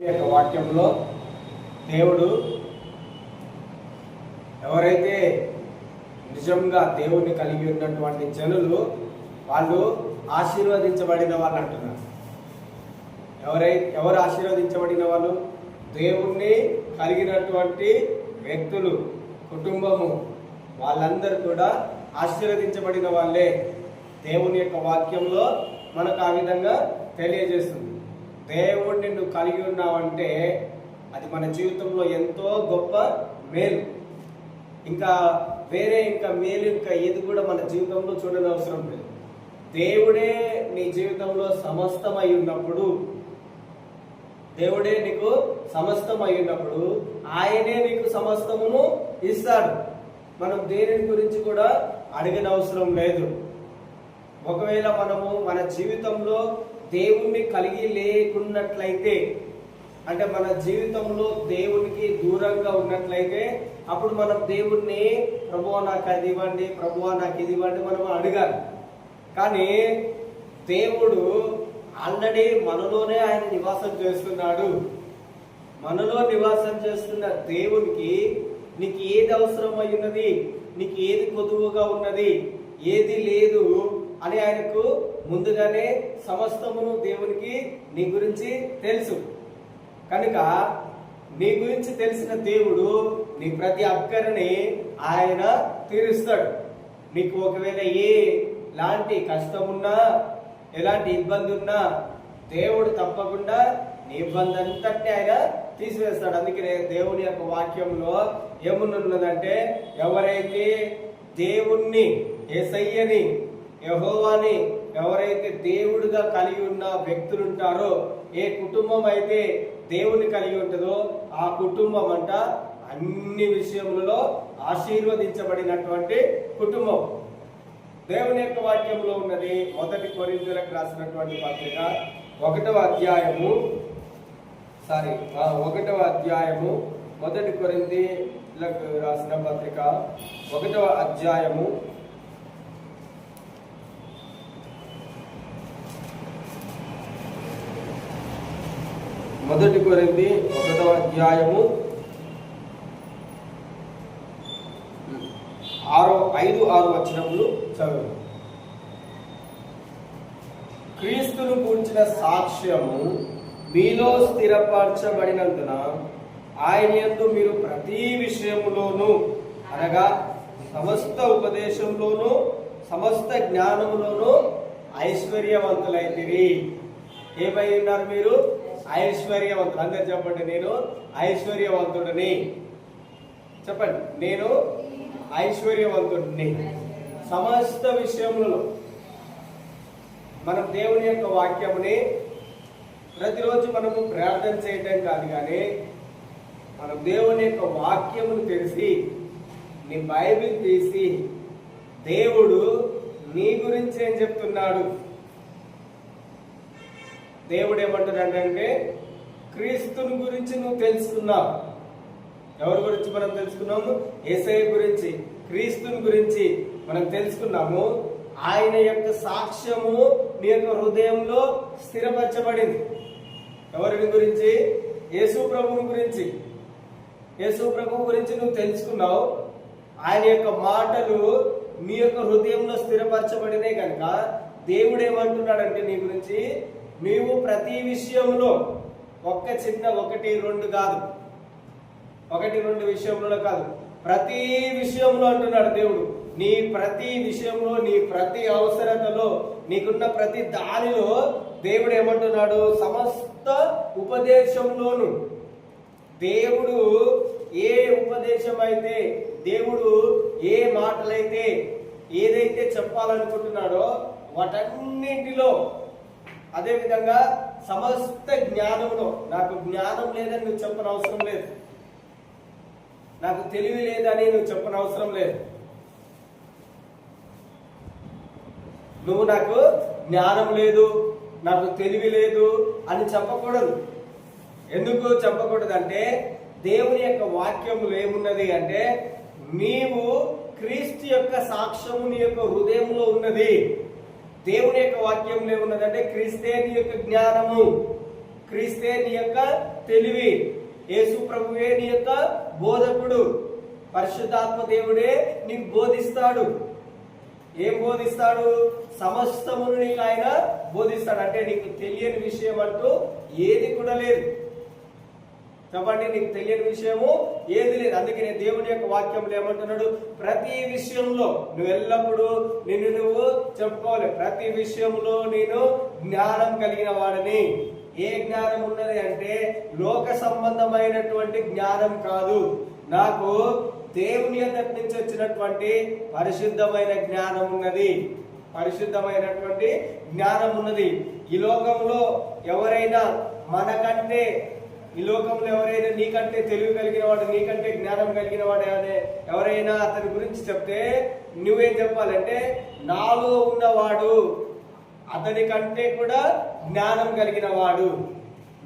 యొక్క వాక్యంలో దేవుడు ఎవరైతే నిజంగా దేవుణ్ణి కలిగి ఉన్నటువంటి జనులు వాళ్ళు ఆశీర్వదించబడిన వాళ్ళు అంటున్నారు. ఎవరు ఆశీర్వదించబడిన వాళ్ళు? దేవుణ్ణి కలిగినటువంటి వ్యక్తులు, కుటుంబము, వాళ్ళందరూ కూడా ఆశీర్వదించబడిన వాళ్ళే. దేవుని యొక్క వాక్యంలో మనకు ఆ విధంగా తెలియజేస్తుంది. దేవుణ్ణి నువ్వు కలిగి ఉన్నావంటే అది మన జీవితంలో ఎంతో గొప్ప మేలు. ఇంకా మేలు ఇంకా ఏది కూడా మన జీవితంలో చూడని అవసరం లేదు. దేవుడే నీ జీవితంలో సమస్తమై ఉన్నప్పుడు, దేవుడే నీకు సమస్తమై ఉన్నప్పుడు ఆయనే నీకు సమస్తమును ఇస్తాడు. మనం దేని గురించి కూడా అడిగిన అవసరం లేదు. ఒకవేళ మనము మన జీవితంలో దేవుణ్ణి కలిగి లేకున్నట్లయితే, అంటే మన జీవితంలో దేవునికి దూరంగా ఉన్నట్లయితే, అప్పుడు మనం దేవుణ్ణి ప్రభువా నాకు అది ఇవ్వండి, ప్రభువా నాకు ఇది ఇవ్వండి మనం అడగాలి. కానీ దేవుడు ఆల్రెడీ మనలోనే ఆయన నివాసం చేస్తున్నాడు. మనలో నివాసం చేస్తున్న దేవునికి నీకు ఏది అవసరమై ఉన్నది, నీకు ఏది కొదువుగా ఉన్నది, ఏది లేదు అని ఆయనకు ముందుగానే సమస్తమును దేవునికి నీ గురించి తెలుసు. కనుక నీ గురించి తెలిసిన దేవుడు నీ ప్రతి అక్కరని ఆయన తీరుస్తాడు. నీకు ఒకవేళ ఎలాంటి కష్టం ఉన్నా, ఎలాంటి ఇబ్బంది ఉన్నా దేవుడు తప్పకుండా నీ ఇబ్బంది అంతటిని ఆయన తీసివేస్తాడు. అందుకనే దేవుని యొక్క వాక్యంలో ఏమున్నదంటే, ఎవరైతే దేవుణ్ణి, యేసయ్యని, యెహోవాని ఎవరైతే దేవుడిగా కలిగి ఉన్న వ్యక్తులు ఉంటారో, ఏ కుటుంబం అయితే దేవుని కలిగి ఉంటుందో ఆ కుటుంబం అంట అన్ని విషయములలో ఆశీర్వదించబడినటువంటి కుటుంబం. దేవుని యొక్క వాక్యంలో ఉన్నది. 1 కొరింథీయులకు రాసినటువంటి పత్రిక 1వ అధ్యాయము 1 కొరింథీయులకు రాసిన పత్రిక 1వ అధ్యాయము 1 కొరింథీ 1వ అధ్యాయము 5-6 వచనములు చదువు. క్రీస్తును గూర్చిన సాక్ష్యము మీలో స్థిరపరచబడినందున ఆయన యందు మీరు ప్రతి విషయములోను, అనగా సమస్త ఉపదేశంలోను సమస్త జ్ఞానములోను ఐశ్వర్యవంతులైతిరి. ఏమై ఉన్నారు మీరు? ఐశ్వర్యవంతుడు. అందరు చెప్పండి, నేను ఐశ్వర్యవంతుడిని. చెప్పండి, నేను ఐశ్వర్యవంతుడిని. సమస్త విషయములలో మనం దేవుని యొక్క వాక్యముని ప్రతిరోజు మనము ప్రార్థన చేయటం కాదు, కానీ మనం దేవుని యొక్క వాక్యమును తెలిసి, నీ బైబిల్ తీసి దేవుడు నీ గురించి ఏం చెప్తున్నాడు, దేవుడు ఏమంటాడంటే, క్రీస్తుని గురించి నువ్వు తెలుసుకున్నావు. ఎవరి గురించి మనం తెలుసుకున్నాము? యేసయ్య గురించి, క్రీస్తుని గురించి మనం తెలుసుకున్నాము. ఆయన యొక్క సాక్ష్యము నీ యొక్క హృదయంలో స్థిరపరచబడింది. ఎవరిని గురించి? యేసు ప్రభువుని గురించి. యేసు ప్రభువు గురించి నువ్వు తెలుసుకున్నావు. ఆయన యొక్క మాటలు నీ యొక్క హృదయంలో స్థిరపరచబడినాయి. కనుక దేవుడు ఏమంటున్నాడంటే నీ గురించి, నీవు ప్రతి విషయంలో 1-2 కాదు, 1-2 విషయంలో కాదు, ప్రతి విషయంలో అంటున్నాడు దేవుడు. నీ ప్రతి విషయంలో, నీ ప్రతి అవసరతలో, నీకున్న ప్రతి దానిలో దేవుడు ఏమంటున్నాడు? సమస్త ఉపదేశంలోను. దేవుడు ఏ ఉపదేశం అయితే, దేవుడు ఏ మాటలైతే, ఏదైతే చెప్పాలనుకుంటున్నాడో వాటన్నింటిలో, అదే విధంగా సమస్త జ్ఞానంలో, నాకు జ్ఞానం లేదని నువ్వు చెప్పనవసరం లేదు, నాకు తెలివి లేదని నువ్వు చెప్పనవసరం లేదు. నువ్వు నాకు జ్ఞానం లేదు, నాకు తెలివి లేదు అని చెప్పకూడదు. ఎందుకు చెప్పకూడదు అంటే, దేవుని యొక్క వాక్యములు ఏమున్నది అంటే, నీవు క్రీస్తు యొక్క సాక్ష్యము నీ యొక్క హృదయంలో ఉన్నది. దేవుని యొక్క వాక్యంలో ఏమున్నదంటే, క్రీస్తే నీ యొక్క జ్ఞానము. క్రీస్తే నీ యొక్క తెలివి, యేసు ప్రభువే నీ యొక్క బోధకుడు, పరిశుద్ధాత్మ దేవుడే నీకు బోధిస్తాడు. ఏం బోధిస్తాడు? సమస్తమును నీకు ఆయన బోధిస్తాడు. అంటే నీకు తెలియని విషయం అంటూ ఏది కూడా లేదు. చెప్పండి, నీకు తెలియని విషయము ఏది లేదు. అందుకే దేవుని యొక్క వాక్యంలో ఏమంటున్నాడు? ప్రతి విషయంలో నువ్వు ఎల్లప్పుడూ నువ్వు చెప్పుకోవాలి, ప్రతి విషయంలో నేను జ్ఞానం కలిగిన వాడిని. ఏ జ్ఞానం ఉన్నది అంటే లోక సంబంధమైనటువంటి జ్ఞానం కాదు, నాకు దేవుని అంతటి నుంచి వచ్చినటువంటి పరిశుద్ధమైన జ్ఞానం ఉన్నది. పరిశుద్ధమైనటువంటి జ్ఞానం ఉన్నది. ఈ లోకంలో ఎవరైనా మనకంటే, ఈ లోకంలో ఎవరైనా నీకంటే తెలివి కలిగిన వాడు, నీకంటే జ్ఞానం కలిగిన వాడు అనే ఎవరైనా అతని గురించి చెప్తే నువ్వేం చెప్పాలంటే, నాలో ఉన్నవాడు అతని కంటే కూడా జ్ఞానం కలిగిన వాడు,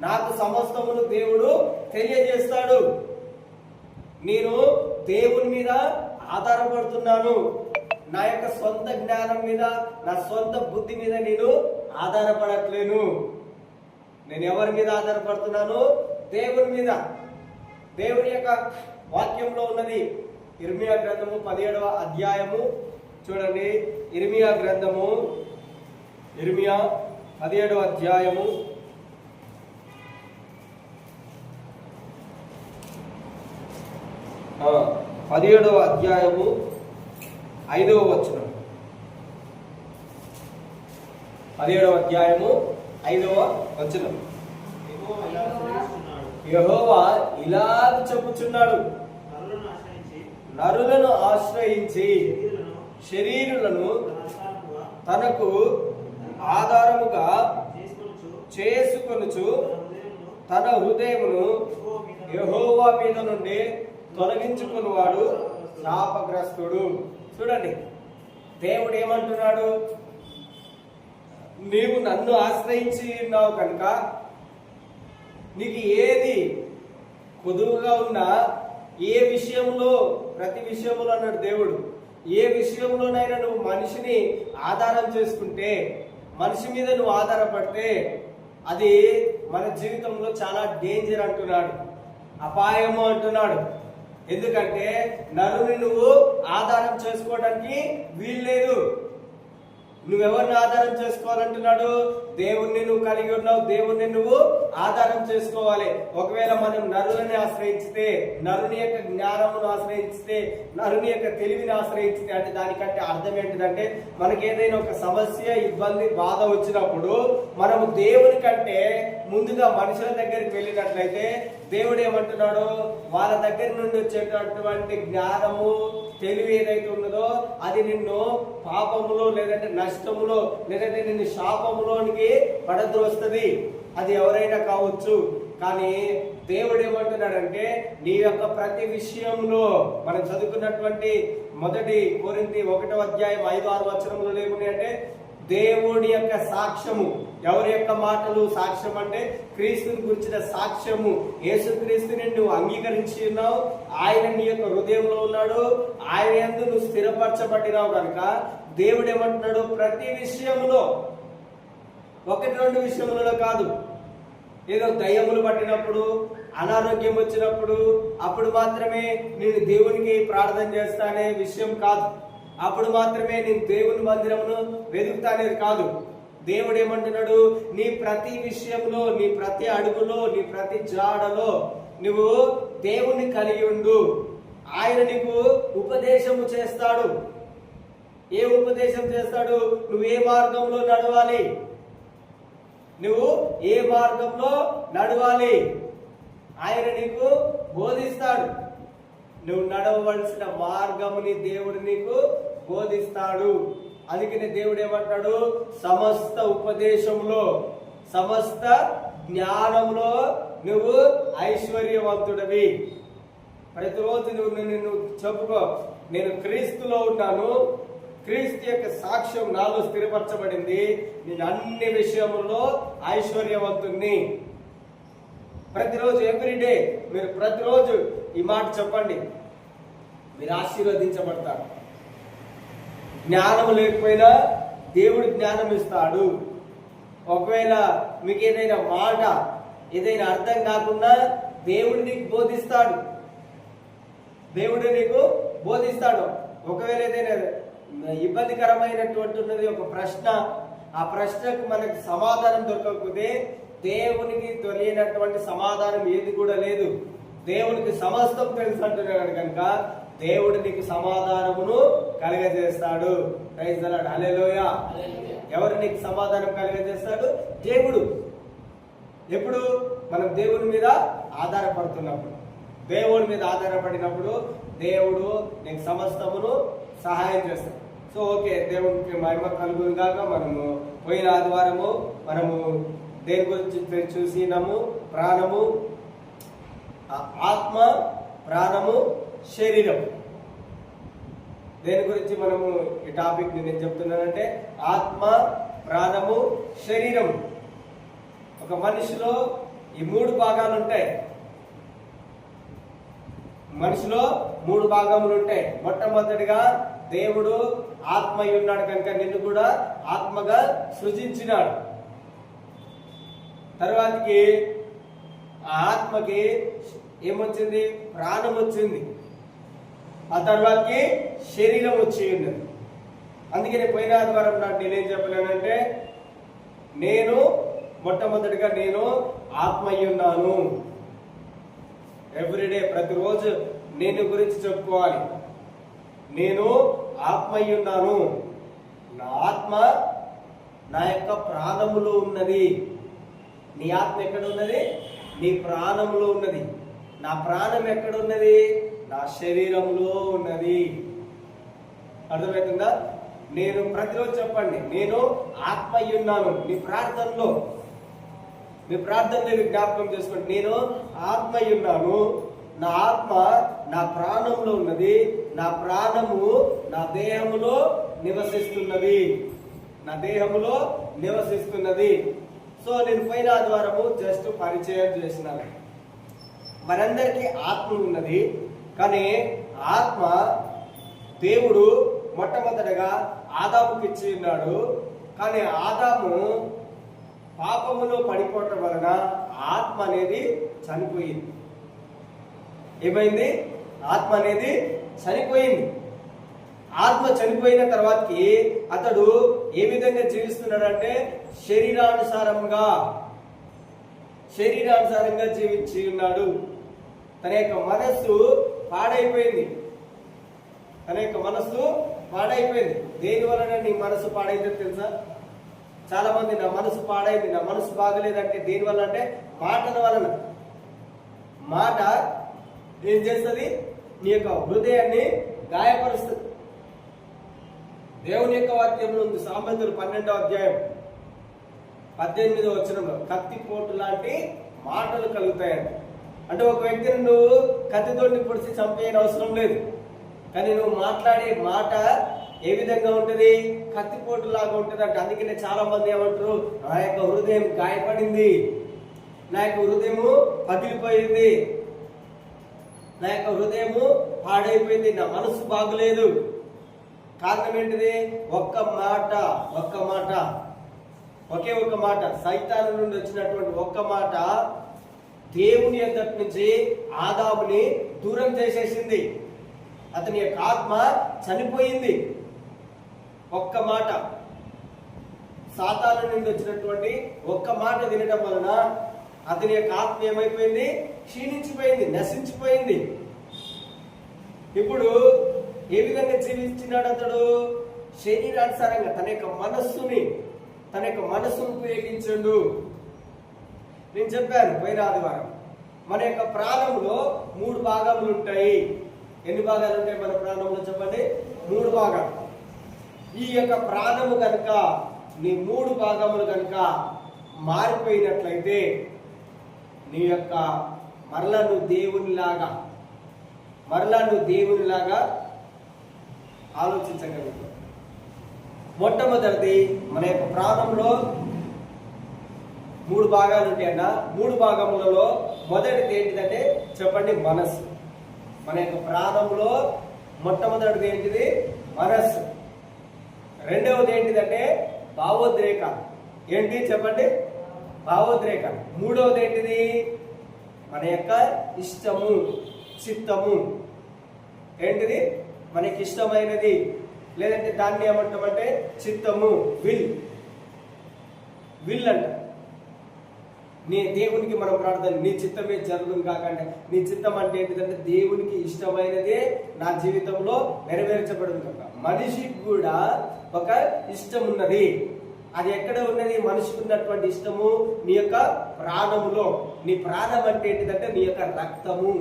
నాకు సమస్తమును దేవుడు తెలియజేస్తాడు. నేను దేవుని మీద ఆధారపడుతున్నాను. నా యొక్క సొంత జ్ఞానం మీద, నా సొంత బుద్ధి మీద నేను ఆధారపడట్లేను. నేను ఎవరి మీద ఆధారపడుతున్నాను? దేవుని మీద. దేవుని యొక్క వాక్యంలో ఉన్నది. ఇర్మియా గ్రంథము 17వ అధ్యాయము చూడండి. ఇర్మియా గ్రంథము, ఇర్మియా 17వ అధ్యాయము 17వ అధ్యాయము 5వ వచనం. 17వ అధ్యాయము 5వ వచనం. యెహోవా ఇలాగ చెప్పుచున్నాడు, నరులను ఆశ్రయించి శరీరులను తనకు ఆధారముగా చేసుకొనుచు తన హృదయమును యెహోవా మీద నుండి తొలగించుకున్నవాడు శాపగ్రస్తుడు. చూడండి, దేవుడు ఏమంటున్నాడు? నీవు నన్ను ఆశ్రయించి ఉన్నావు కనుక నీకు ఏది కొదువుగా ఉన్నా, ఏ విషయంలో, ప్రతి విషయంలో అన్నాడు దేవుడు, ఏ విషయంలోనైనా నువ్వు మనిషిని ఆధారం చేసుకుంటే, మనిషి మీద నువ్వు ఆధారపడితే అది మన జీవితంలో చాలా డేంజర్ అంటున్నాడు, అపాయము అంటున్నాడు. ఎందుకంటే నరుని నువ్వు ఆధారం చేసుకోవడానికి వీల్లేదు. నువ్వెవరిని ఆధారం చేసుకోవాలంటున్నాడు? దేవుణ్ణి నువ్వు కలిగి ఉన్నావు, దేవుణ్ణి నువ్వు ఆధారం చేసుకోవాలి. ఒకవేళ మనం నరులని ఆశ్రయిస్తే, నరుని యొక్క జ్ఞానమును ఆశ్రయిస్తే, నరుని యొక్క తెలివిని ఆశ్రయిస్తే, అంటే దానికంటే అర్థం ఏంటిదంటే, మనకి ఏదైనా ఒక సమస్య, ఇబ్బంది, బాధ వచ్చినప్పుడు మనము దేవుని కంటే ముందుగా మనుషుల దగ్గరికి వెళ్ళినట్లయితే దేవుడు ఏమంటున్నాడు? వాళ్ళ దగ్గర నుండి వచ్చేటటువంటి జ్ఞానము, తెలివి ఏదైతే ఉన్నదో అది నిన్ను పాపములో, లేదంటే నష్టములో, లేదంటే నిన్ను శాపములోనికి పడద్రోస్తుంది. అది ఎవరైనా కావచ్చు. కానీ దేవుడు ఏమంటున్నాడంటే, నీ యొక్క ప్రతి విషయంలో, మనం చదువుకున్నటువంటి 1 కొరింథీ 1వ అధ్యాయం 5-6 వచనములు లేకునే అంటే దేవుడి యొక్క సాక్ష్యము. ఎవరి యొక్క మాటలు సాక్ష్యం అంటే క్రీస్తుని గురించిన సాక్ష్యము. యేసుక్రీస్తుని నువ్వు అంగీకరించి ఉన్నావు, ఆయన నీ యొక్క హృదయంలో ఉన్నాడు, ఆయన యందు నువ్వు స్థిరపరచబడినావు కనుక దేవుడు ఏమంటున్నాడు? ప్రతి విషయంలో, 1-2 విషయములలో కాదు. ఏదో దయ్యములు పట్టినప్పుడు, అనారోగ్యం వచ్చినప్పుడు అప్పుడు మాత్రమే నేను దేవునికి ప్రార్థన చేస్తానే విషయం కాదు. అప్పుడు మాత్రమే నేను దేవుని మందిరమును వెతుకుతానేది కాదు. దేవుడు ఏమంటున్నాడు? నీ ప్రతి విషయంలో, నీ ప్రతి అడుగులో, నీ ప్రతి జాడలో నువ్వు దేవుని కలిగి ఉండు. ఆయన నీకు ఉపదేశము చేస్తాడు. ఏ ఉపదేశం చేస్తాడు? నువ్వు ఏ మార్గంలో నడవాలి, నువ్వు ఏ మార్గంలో నడవాలి ఆయన నీకు బోధిస్తాడు. నువ్వు నడవవలసిన మార్గముని దేవుడు నీకు బోధిస్తాడు. అందుకనే దేవుడు ఏమంటాడు? సమస్త ఉపదేశంలో, సమస్త జ్ఞానంలో నువ్వు ఐశ్వర్యవంతుడివి. ప్రతిరోజు నువ్వు చెప్పుకో, నేను క్రీస్తులో ఉన్నాను, క్రీస్తు యొక్క సాక్ష్యం నాలో స్థిరపరచబడింది, నేను అన్ని విషయముల్లో ఐశ్వర్యవంతుణ్ణి. ప్రతిరోజు, ఎవ్రీడే మీరు ప్రతిరోజు ఈ మాట చెప్పండి, మీరు ఆశీర్వదించబడతారు. జ్ఞానం లేకపోయినా దేవుడు జ్ఞానం ఇస్తాడు. ఒకవేళ మీకు ఏదైనా మాట ఏదైనా అర్థం కాకుండా దేవుడు నీకు బోధిస్తాడు. దేవుడు నీకు బోధిస్తాడు. ఒకవేళ ఏదైనా ఇబ్బందికరమైనటువంటి ఉన్నది ఒక ప్రశ్న, ఆ ప్రశ్నకు మనకు సమాధానం దొరకకపోతే దేవునికి తెలియనటువంటి సమాధానం ఏది కూడా లేదు. దేవునికి సమస్తం తెలుసు అంటున్నాడు కనుక దేవుడు నీకు సమాధానమును కలుగజేస్తాడు. ప్రైజ్ ది లార్డ్, హల్లెలూయా. ఎవరు నీకు సమాధానం కలుగజేస్తాడు? దేవుడు. ఎప్పుడు? మనం దేవుని మీద ఆధారపడుతున్నప్పుడు, దేవుడి మీద ఆధారపడినప్పుడు దేవుడు నీకు సమస్తమును సహాయం చేస్తాడు. సో ఓకే, దేవునికి మహిమ కలుగును గాక. మనము పోయిన ఆదివారము మనము దేని గురించి చూసినాము? ప్రాణము, ఆత్మ, ప్రాణము, శరీరం. దేని గురించి మనము ఈ టాపిక్ నేను చెప్తున్నానంటే ఆత్మ, ప్రాణము, శరీరం. ఒక మనిషిలో ఈ 3 భాగాలు ఉంటాయి. మనిషిలో 3 భాగములు ఉంటాయి. మొట్టమొదటిగా దేవుడు ఆత్మ ఉన్నాడు కనుక నిన్ను కూడా ఆత్మగా సృజించినాడు. తర్వాతకి ఆ ఆత్మకి ఏమొచ్చింది? ప్రాణం వచ్చింది. ఆ తర్వాతకి శరీరం వచ్చి ఉన్నది. అందుకని పోయిన ఆదివారం నాడు నేనేం చెప్పినానంటే, నేను మొట్టమొదటిగా నేను ఆత్మ ఉన్నాను. ఎవ్రీడే, ప్రతిరోజు నేను గురించి చెప్పుకోవాలి. నేను ఆత్మ ఉన్నాను. నా ఆత్మ నా యొక్క ప్రాణములో ఉన్నది. నీ ఆత్మ ఎక్కడ ఉన్నది? నీ ప్రాణంలో ఉన్నది. నా ప్రాణం ఎక్కడ ఉన్నది? నా శరీరంలో ఉన్నది. అర్థమవుతుందా? నేను ప్రతిరోజు చెప్పండి, నేను ఆత్మ ఉన్నాను. మీ ప్రార్థనలో జ్ఞాపకం చేసుకోండి, నేను ఆత్మ ఉన్నాను. నా ఆత్మ నా ప్రాణంలో ఉన్నది. నా ప్రాణము నా దేహములో నివసిస్తున్నది. నా దేహములో నివసిస్తున్నది. సో నేను పోయిన ఆదివారము జస్ట్ పరిచయం చేసినాను. మనందరికీ ఆత్మ ఉన్నది. కానీ ఆత్మ దేవుడు మొట్టమొదటిగా ఆదాముకి ఇచ్చి ఉన్నాడు. కానీ ఆదాము పాపములో పడిపోవటం వలన ఆత్మ అనేది చనిపోయింది. ఏమైంది? ఆత్మ అనేది చనిపోయింది. ఆత్మ చనిపోయిన తర్వాతకి అతడు ఏ విధంగా జీవిస్తున్నాడంటే శరీరానుసారంగా జీవించి ఉన్నాడు. తన యొక్క మనస్సు పాడైపోయింది. దేని వలన నీ మనసు పాడైందని తెలుసా? చాలా మంది నా మనసు పాడైంది, నా మనసు బాగలేదంటే దేని వల్ల అంటే మాటల వలన. మాట ఏం చేస్తుంది? నీ యొక్క హృదయాన్ని గాయపరుస్తుంది. దేవుని యొక్క వాక్యంలో ఉంది, సామెతలు 12వ అధ్యాయం 18వ వచనంలో కత్తిపోటు లాంటి మాటలు కలుగుతాయంట. అంటే ఒక వ్యక్తిని నువ్వు కత్తితోటి పొడిచి చంపేయని అవసరం లేదు. కానీ నువ్వు మాట్లాడే మాట ఏ విధంగా ఉంటుంది? కత్తిపోటు లాగా ఉంటుంది అంటే. అందుకనే చాలా మంది ఏమంటారు, నా యొక్క హృదయం గాయపడింది, నా యొక్క హృదయము పగిలిపోయింది, నా యొక్క హృదయము పాడైపోయింది, నా మనసు బాగులేదు. కారణం ఏంటిది? ఒకే ఒక మాట సైతాను నుండి వచ్చినటువంటి ఒక్క మాట దేవుని ఎద్దటి నుంచి ఆదాముని దూరం చేసేసింది. అతని యొక్క ఆత్మ చనిపోయింది. ఒక్క మాట, సాతాను నుండి వచ్చినటువంటి ఒక్క మాట వినడం వలన అతని యొక్క ఆత్మ ఏమైపోయింది? క్షీణించిపోయింది, నశించిపోయింది. ఇప్పుడు ఏ విధంగా జీవించినాడు అతడు? శరీరానుసారంగా తన యొక్క మనస్సును ఉపయోగించండు. నేను చెప్పాను పోయిన ఆదివారం, మన యొక్క ప్రాణంలో 3 భాగములు ఉంటాయి. ఎన్ని భాగాలు ఉంటాయి మన ప్రాణంలో చెప్పండి? 3 భాగాలు. ఈ యొక్క ప్రాణము కనుక నీ 3 భాగములు కనుక మారిపోయినట్లయితే నీ యొక్క మరలా నువ్వు దేవునిలాగా ఆలోచించగలుగుతావు. మొట్టమొదటిది, మన యొక్క ప్రాణంలో 3 భాగాలు ఉంటాయన్న. 3 భాగములలో మొదటిది ఏంటిదంటే చెప్పండి? మనస్సు. మన యొక్క ప్రాణంలో మొట్టమొదటిది ఏంటిది? మనస్సు. రెండవది ఏంటిదంటే భావోద్రేకాలు. ఏంటి చెప్పండి? భావోద్రేకాలు. మూడవది ఏంటిది? మన యొక్క ఇష్టము, చిత్తము. ఏంటిది? మనకి ఇష్టమైనది, లేదంటే దాన్ని ఏమంటామంటే చిత్తము, విల్ అంట. నీ దేవునికి మనం ప్రార్థన, నీ చిత్తమే జరుగును కాకంటే, నీ చిత్తం అంటే ఏంటిదంటే దేవునికి ఇష్టమైనదే నా జీవితంలో నెరవేర్చబడును కనుక. మనిషికి కూడా ఒక ఇష్టం ఉన్నది. అది ఎక్కడ ఉన్నది? మనిషికి ఉన్నటువంటి ఇష్టము నీ యొక్క ప్రాణములో. నీ ప్రాణం అంటే ఏంటిదంటే నీ యొక్క రక్తము.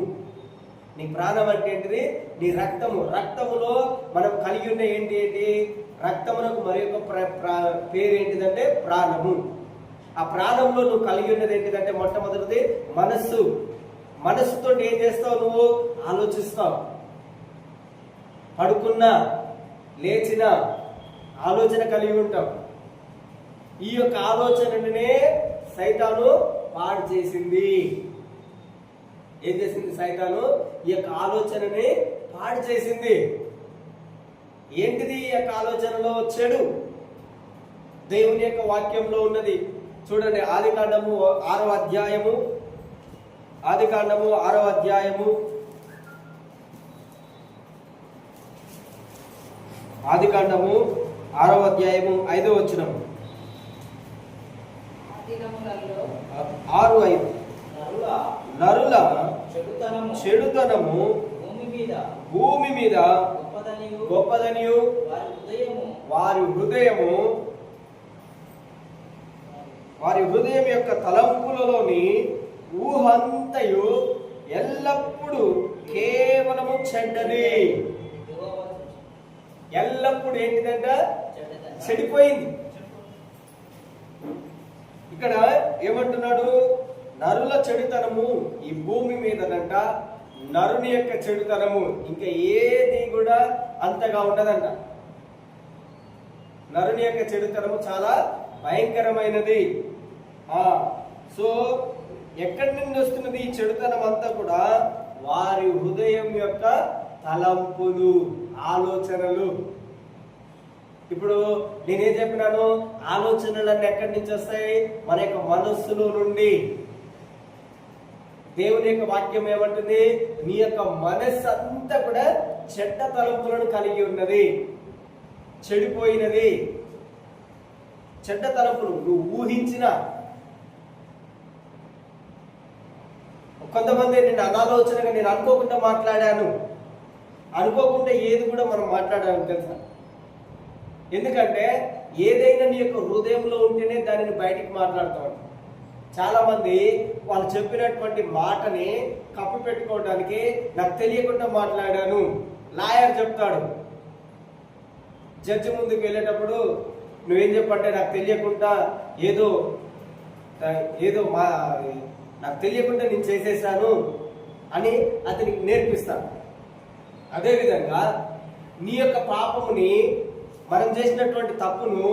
నీ ప్రాణం అంటే ఏంటిది? నీ రక్తము. రక్తములో మనం కలిగి ఉన్న ఏంటి? రక్తమునకు మరి యొక్క పేరు ఏంటిదంటే ప్రాణము. ఆ ప్రాణంలో నువ్వు కలిగి ఉన్నది ఏంటిదంటే మొట్టమొదటిది మనస్సు. మనస్సుతో ఏం చేస్తావు? నువ్వు ఆలోచిస్తావు. పడుకున్నా లేచినా ఆలోచన కలిగి ఉంటావు. ఈ యొక్క ఆలోచననే సైతాను పాడు చేసింది. ఏం చేసింది సైతాను? ఈ యొక్క ఆలోచనని పాడు చేసింది. ఏంటిది ఈ యొక్క ఆలోచనలో? చెడు. దేవుని యొక్క వాక్యంలో ఉన్నది చూడండి. ఆదికాండము 6వ అధ్యాయము, ఆదికాండము 6వ అధ్యాయము, ఆదికాండము 6వ అధ్యాయము 5వ వచనము. 6:5 నరుల చెడుతనము భూమి మీద గొప్పదనియు వారి హృదయం యొక్క తలంపులలోని ఊహంతయు ఎల్లప్పుడూ కేవలము చెడ్డది. ఎల్లప్పుడు ఏంటిదంట? చెడిపోయింది. ఇక్కడ ఏమంటున్నాడు? నరుల చెడుతనము ఈ భూమి మీదనంట, నరుని యొక్క చెడుతనము ఇంకా ఏది కూడా అంతగా ఉండదంట. నరుని యొక్క చెడుతనము చాలా భయంకరమైనది. సో ఎక్కడి నుండి వస్తున్నది ఈ చెడుతనం అంతా కూడా? వారి హృదయం యొక్క తలంపులు, ఆలోచనలు. ఇప్పుడు నేనేం చెప్పినాను? ఆలోచనలన్నీ ఎక్కడి నుంచి వస్తాయి? మన యొక్క మనస్సులో నుండి. దేవుని యొక్క వాక్యం ఏమంటుంది? నీ యొక్క మనస్సు అంతా కూడా చెడ్డ తలంపులను కలిగి ఉన్నది, చెడిపోయినది. చెడ్డ తలంపులు నువ్వు ఊహించిన. కొంతమంది నేను అనాలోచనగా, నేను అనుకోకుండా మాట్లాడాను. అనుకోకుండా ఏది కూడా మనం మాట్లాడాలని తెలుసా? ఎందుకంటే ఏదైనా నీ యొక్క హృదయంలో ఉంటేనే దానిని బయటికి మాట్లాడుతాం. చాలా మంది వాళ్ళు చెప్పినటువంటి మాటని కప్పు పెట్టుకోవడానికి నాకు తెలియకుండా మాట్లాడాను. లాయర్ చెప్తాడు, జడ్జి ముందుకు వెళ్ళేటప్పుడు నువ్వేం చెప్పంటే నాకు తెలియకుండా ఏదో నాకు తెలియకుండా నేను చేసేసాను అని అతనికి నేర్పిస్తాను. అదేవిధంగా నీ యొక్క పాపముని, మనం చేసినటువంటి తప్పును,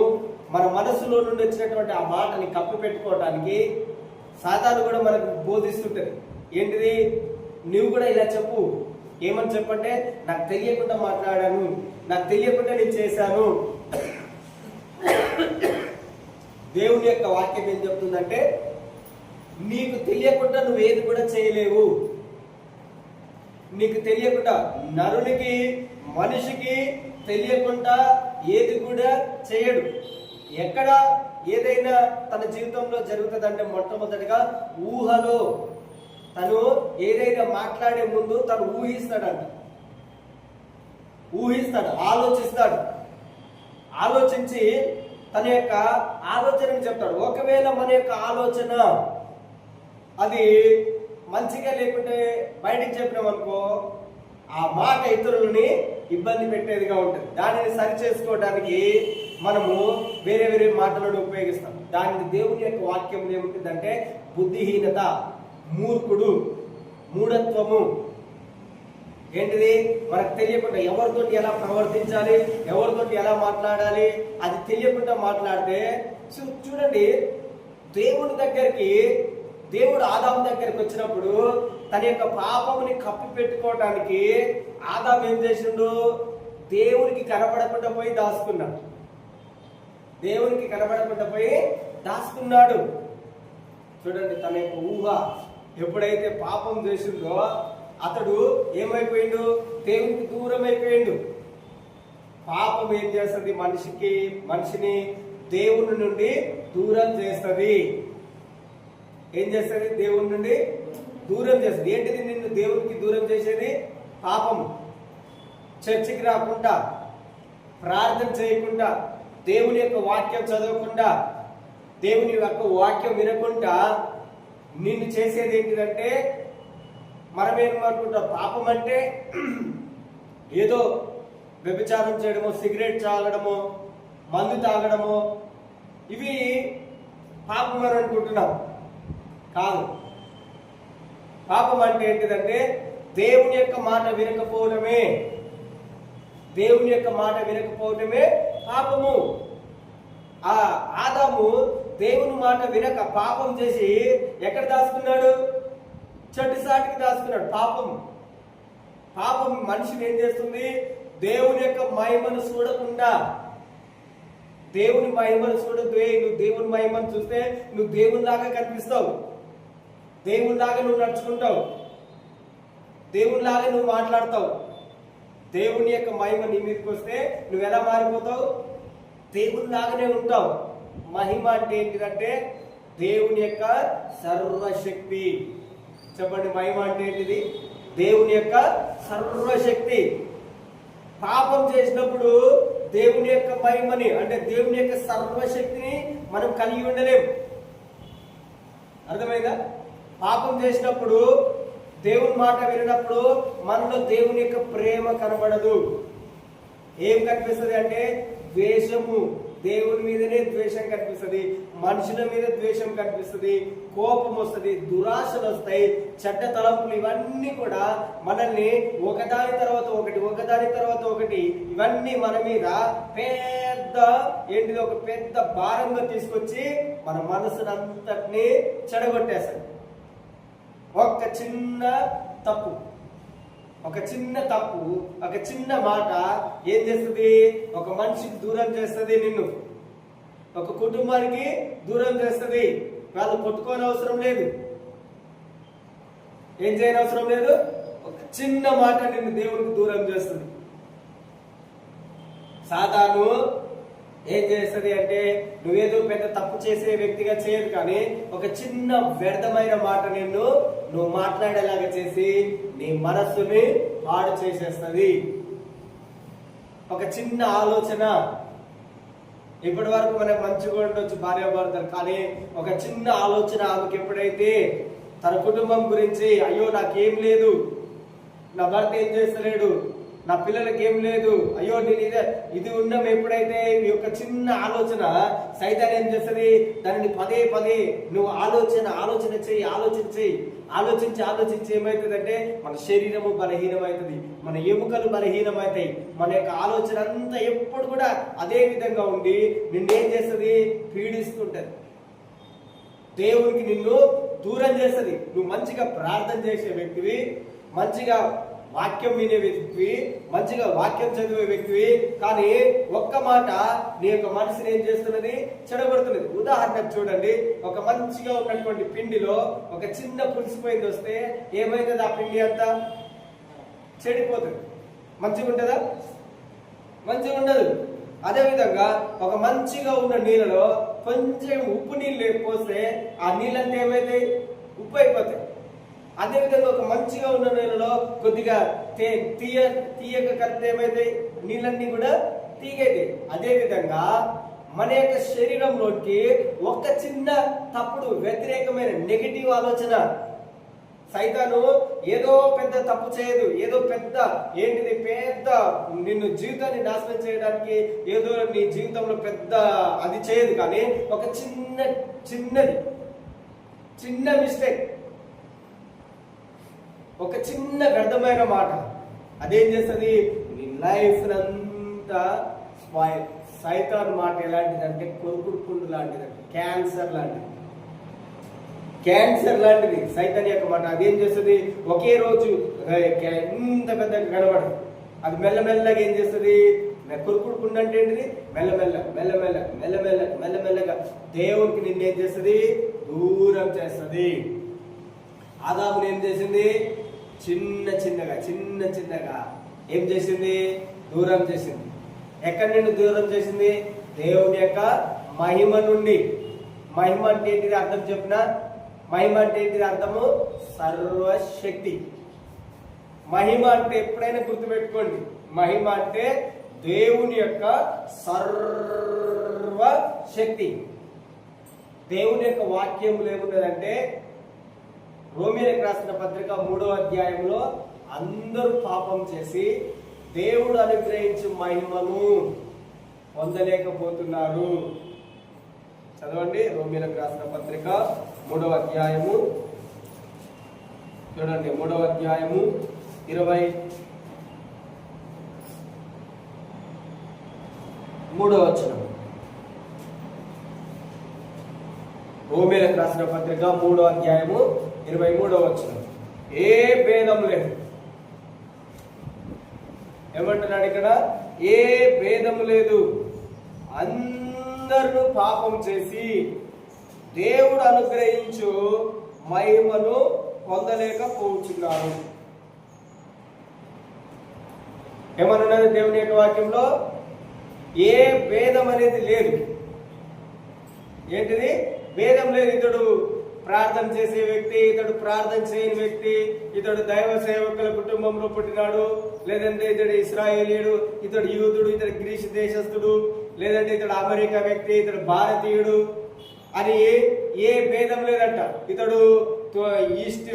మన మనసులో నుండి వచ్చినటువంటి ఆ మాటని కప్పు పెట్టుకోవడానికి సాతాను కూడా మనకు బోధిస్తుంటది. ఏంటిది? నువ్వు కూడా ఇలా చెప్పు. ఏమని చెప్పంటే నాకు తెలియకుండా మాట్లాడాను, నాకు తెలియకుండా నేను చేశాను. దేవుని యొక్క వాక్యం ఏం చెప్తుందంటే నీకు తెలియకుండా నువ్వేది కూడా చేయలేవు. నీకు తెలియకుండా, నరునికి మనిషికి తెలియకుండా ఏది కూడా చేయడు. ఎక్కడ ఏదైనా తన జీవితంలో జరుగుతుందంటే మొట్టమొదటిగా ఊహలో. తను ఏదైనా మాట్లాడే ముందు తను ఊహిస్తాడంట. ఆలోచిస్తాడు. ఆలోచించి తన యొక్క ఆలోచనని చెప్తాడు. ఒకవేళ మన యొక్క ఆలోచన అది మంచిగా లేకుంటే బయటికి చెప్పినామనుకో, ఆ మాట ఇతరులని ఇబ్బంది పెట్టేదిగా ఉంటుంది. దానిని సరి చేసుకోవడానికి మనము వేరే వేరే మాటలను ఉపయోగిస్తాం. దానిని దేవుని యొక్క వాక్యం ఏముంటుందంటే బుద్ధిహీనత, మూర్ఖుడు, మూఢత్వము. ఏంటిది? మనకు తెలియకుండా ఎవరితో ఎలా ప్రవర్తించాలి, ఎవరితో ఎలా మాట్లాడాలి అది తెలియకుండా మాట్లాడితే చూడండి. దేవుడు ఆదాము దగ్గరికి వచ్చినప్పుడు తన యొక్క పాపముని కప్పి పెట్టుకోవడానికి ఆదాము ఏం చేసిండు? దేవునికి కనపడకుండా పోయి దాచుకున్నాడు. చూడండి, తన యొక్క ఊహ ఎప్పుడైతే పాపం చేసిందో అతడు ఏమైపోయిండు? దేవునికి దూరం అయిపోయిండు. పాపం ఏం చేస్తుంది? మనిషిని దేవుని నుండి దూరం చేస్తుంది. ఏం చేస్తుంది? దేవుని నుండి దూరం చేస్తుంది. ఏంటిది నిన్ను దేవునికి దూరం చేసేది? పాపం. చర్చికి రాకుండా, ప్రార్థన చేయకుండా, దేవుని యొక్క వాక్యం చదవకుండా, దేవుని యొక్క వాక్యం వినకుండా నిన్ను చేసేది ఏంటిదంటే, మనమేమనుకుంటాం పాపం అంటే ఏదో వ్యభిచారం చేయడమో, సిగరెట్ తాగడమో, మందు తాగడమో, ఇవి పాపం అని అనుకుంటున్నాం. కాదు. పాపం అంటే ఏంటిదంటే దేవుని యొక్క మాట వినకపోవడమే. దేవుని యొక్క మాట వినకపోవడమే పాపము. ఆ ఆదాము దేవుని మాట వినక పాపం చేసి ఎక్కడ దాచుకున్నాడు? చెట్టు సాటికి దాచుకున్నాడు. పాపం మనిషిని ఏం చేస్తుంది? దేవుని యొక్క మహిమను చూడకుండా, దేవుని మహిమను చూడదు. నువ్వు దేవుని మహిమను చూస్తే నువ్వు దేవునిలాగా కనిపిస్తావు, దేవునిలాగా నువ్వు నడుచుకుంటావు, దేవునిలాగా నువ్వు మాట్లాడతావు. దేవుని యొక్క మహిమ నీ మీదకి వస్తే నువ్వు ఎలా మారిపోతావు? దేవునిలాగానే ఉంటావు. మహిమ అంటే ఏంటిదంటే దేవుని యొక్క సర్వశక్తి. చెప్పండి, మహిమ అంటే ఏంటిది? దేవుని యొక్క సర్వశక్తి. పాపం చేసినప్పుడు దేవుని యొక్క మహిమని అంటే దేవుని యొక్క సర్వశక్తిని మనం కలిగి ఉండలేము. అర్థమైందా? పాపం చేసినప్పుడు, దేవుని మాట వినప్పుడు మనలో దేవుని యొక్క ప్రేమ కనబడదు. ఏం కనిపిస్తుంది అంటే ద్వేషము. దేవుని మీదనే ద్వేషం కనిపిస్తుంది, మనుషుల మీద ద్వేషం కనిపిస్తుంది, కోపం వస్తుంది, దురాశలు వస్తాయి, చెడ్డ తలంపులు, ఇవన్నీ కూడా మనల్ని ఒకదాని తర్వాత ఒకటి ఇవన్నీ మన మీద ఒక పెద్ద భారంగా తీసుకొచ్చి మన మనసునంతటిని చెడగొట్టేస్తాయి. ఒక చిన్న తప్పు, ఒక చిన్న మాట ఏం చేస్తుంది? ఒక మనిషికి దూరం చేస్తుంది, నిన్ను ఒక కుటుంబానికి దూరం చేస్తుంది. వాళ్ళు కొట్టుకోని అవసరం లేదు, ఏం చేయని అవసరం లేదు. ఒక చిన్న మాట నిన్ను దేవునికి దూరం చేస్తుంది. సాతాను ఏం చేస్తుంది అంటే నువ్వేదో పెద్ద తప్పు చేసే వ్యక్తిగా చేయదు, కానీ ఒక చిన్న వ్యర్థమైన మాట నువ్వు మాట్లాడేలాగా చేసి నీ మనస్సుని పాడు చేసేస్తుంది. ఒక చిన్న ఆలోచన, ఇప్పటి వరకు మనకు మంచిగా ఉండొచ్చు భార్యాభర్తలు, కానీ ఒక చిన్న ఆలోచన ఆమెకి ఎప్పుడైతే తన కుటుంబం గురించి, అయ్యో నాకేం లేదు, నా భర్త ఏం చేస్తలేడు, నా పిల్లలకి ఏం లేదు, అయ్యో నేను ఇది ఉన్నాం, ఎప్పుడైతే ఈ యొక్క చిన్న ఆలోచన సైతాన్ ఏం చేస్తుంది? దానిని పదే నువ్వు ఆలోచన చేయి, ఆలోచించి ఏమవుతుందంటే మన శరీరము బలహీనమవుతుంది, మన ఎముకలు బలహీనమవుతాయి, మన యొక్క ఆలోచన అంతా ఎప్పుడు కూడా అదే విధంగా ఉండి నిన్నేం చేస్తుంది? పీడిస్తుంటది. దేవునికి నిన్ను దూరం చేస్తుంది. నువ్వు మంచిగా ప్రార్థన చేసే వ్యక్తివి, మంచిగా వాక్యం వినే వ్యక్తివి, మంచిగా వాక్యం చదివే వ్యక్తివి, కానీ ఒక్క మాట నీ యొక్క మనసుని ఏం చేస్తున్నది? చెడగొడుతున్నది. ఉదాహరణకు చూడండి, ఒక మంచిగా ఉన్నటువంటి పిండిలో ఒక చిన్న పులిసిపోయింది వస్తే ఏమైతుంది? ఆ పిండి అంతా చెడిపోతుంది. మంచిగా ఉంటుందా? మంచిగా ఉండదు. అదేవిధంగా ఒక మంచిగా ఉన్న నీళ్ళలో కొంచెం ఉప్పు నీళ్ళు పోస్తే ఆ నీళ్ళంతా ఏమైతాయి? ఉప్పు అయిపోతాయి. అదేవిధంగా ఒక మంచిగా ఉన్న నీళ్ళలో కొద్దిగా తీయక కలిపితే ఏమైతే నీళ్ళన్నీ కూడా తీగైతాయి. అదేవిధంగా మన యొక్క శరీరంలోకి ఒక చిన్న తప్పుడు వ్యతిరేకమైన నెగిటివ్ ఆలోచన, సైతాను ఏదో పెద్ద తప్పు చేయదు, ఏదో పెద్ద నిన్ను జీవితాన్ని నాశనం చేయడానికి ఏదో నీ జీవితంలో పెద్ద అది చేయదు, కానీ ఒక చిన్న మిస్టేక్, ఒక చిన్న వ్యర్థమైన మాట అదేం చేస్తుంది? నీ లైఫ్ అంతా స్పాయిల్. సైతాన్ మాట ఎలాంటిదంటే కొరుకుడు పుండు లాంటిదంటే క్యాన్సర్ లాంటిది సైతాన్ యొక్క మాట. అదేం చేస్తుంది? ఒకే రోజు ఇంత పెద్దగా కనబడదు, అది మెల్లమెల్లగా ఏం చేస్తుంది? కొరుకుడు పుండు అంటే ఏంటిది? మెల్లమెల్లగా దేవునికి నిన్నేం చేస్తుంది? దూరం చేస్తుంది. ఆదాముని ఏం చేసింది? చిన్న చిన్నగా ఏం చేసింది? దూరం చేసింది. ఎక్కడి నుండి దూరం చేసింది? దేవుని యొక్క మహిమ నుండి. మహిమ అంటే ఏంటిది అర్థం చెప్పిన? మహిమ అంటే ఏంటిది అర్థము? సర్వశక్తి. మహిమ అంటే ఎప్పుడైనా గుర్తుపెట్టుకోండి, మహిమ అంటే దేవుని యొక్క సర్వశక్తి. దేవుని యొక్క వాక్యములు ఏమున్నదంటే, రోమీయులకు రాసిన పత్రిక 3వ అధ్యాయంలో అందరూ పాపం చేసి దేవుడు అనుగ్రహించే మహిమను పొందలేకపోతున్నారు. చదవండి, రోమీయులకు రాసిన పత్రిక 3వ అధ్యాయము చూడండి. 3వ అధ్యాయము 23వ వచనం. రోమీయులకు రాసిన పత్రిక 3వ అధ్యాయము 23వ వచనం. ఏ భేదం లేదు. ఏమంటున్నాడు ఇక్కడ? ఏ భేదము లేదు. అందరూ పాపం చేసి దేవుడు అనుగ్రహించు మహిమను పొందలేకపోతున్నారు. ఏమన్నది దేవుని యొక్క వాక్యంలో? ఏ భేదం అనేది లేదు. ఏంటిది? భేదం లేదు. ఇతడు ప్రార్థన చేసే వ్యక్తి, ఇతడు ప్రార్థన చేయని వ్యక్తి, ఇతడు దైవ సేవకుల కుటుంబంలో పుట్టినాడు, లేదంటే ఇతడు ఇశ్రాయేలీయుడు, ఇతడు యూదుడు, ఇతడు గ్రీసు దేశస్థుడు, లేదంటే ఇతడు అమెరికా వ్యక్తి, ఇతడు భారతీయుడు అని ఏ భేదం లేదంట. ఇతడు ఈస్ట్,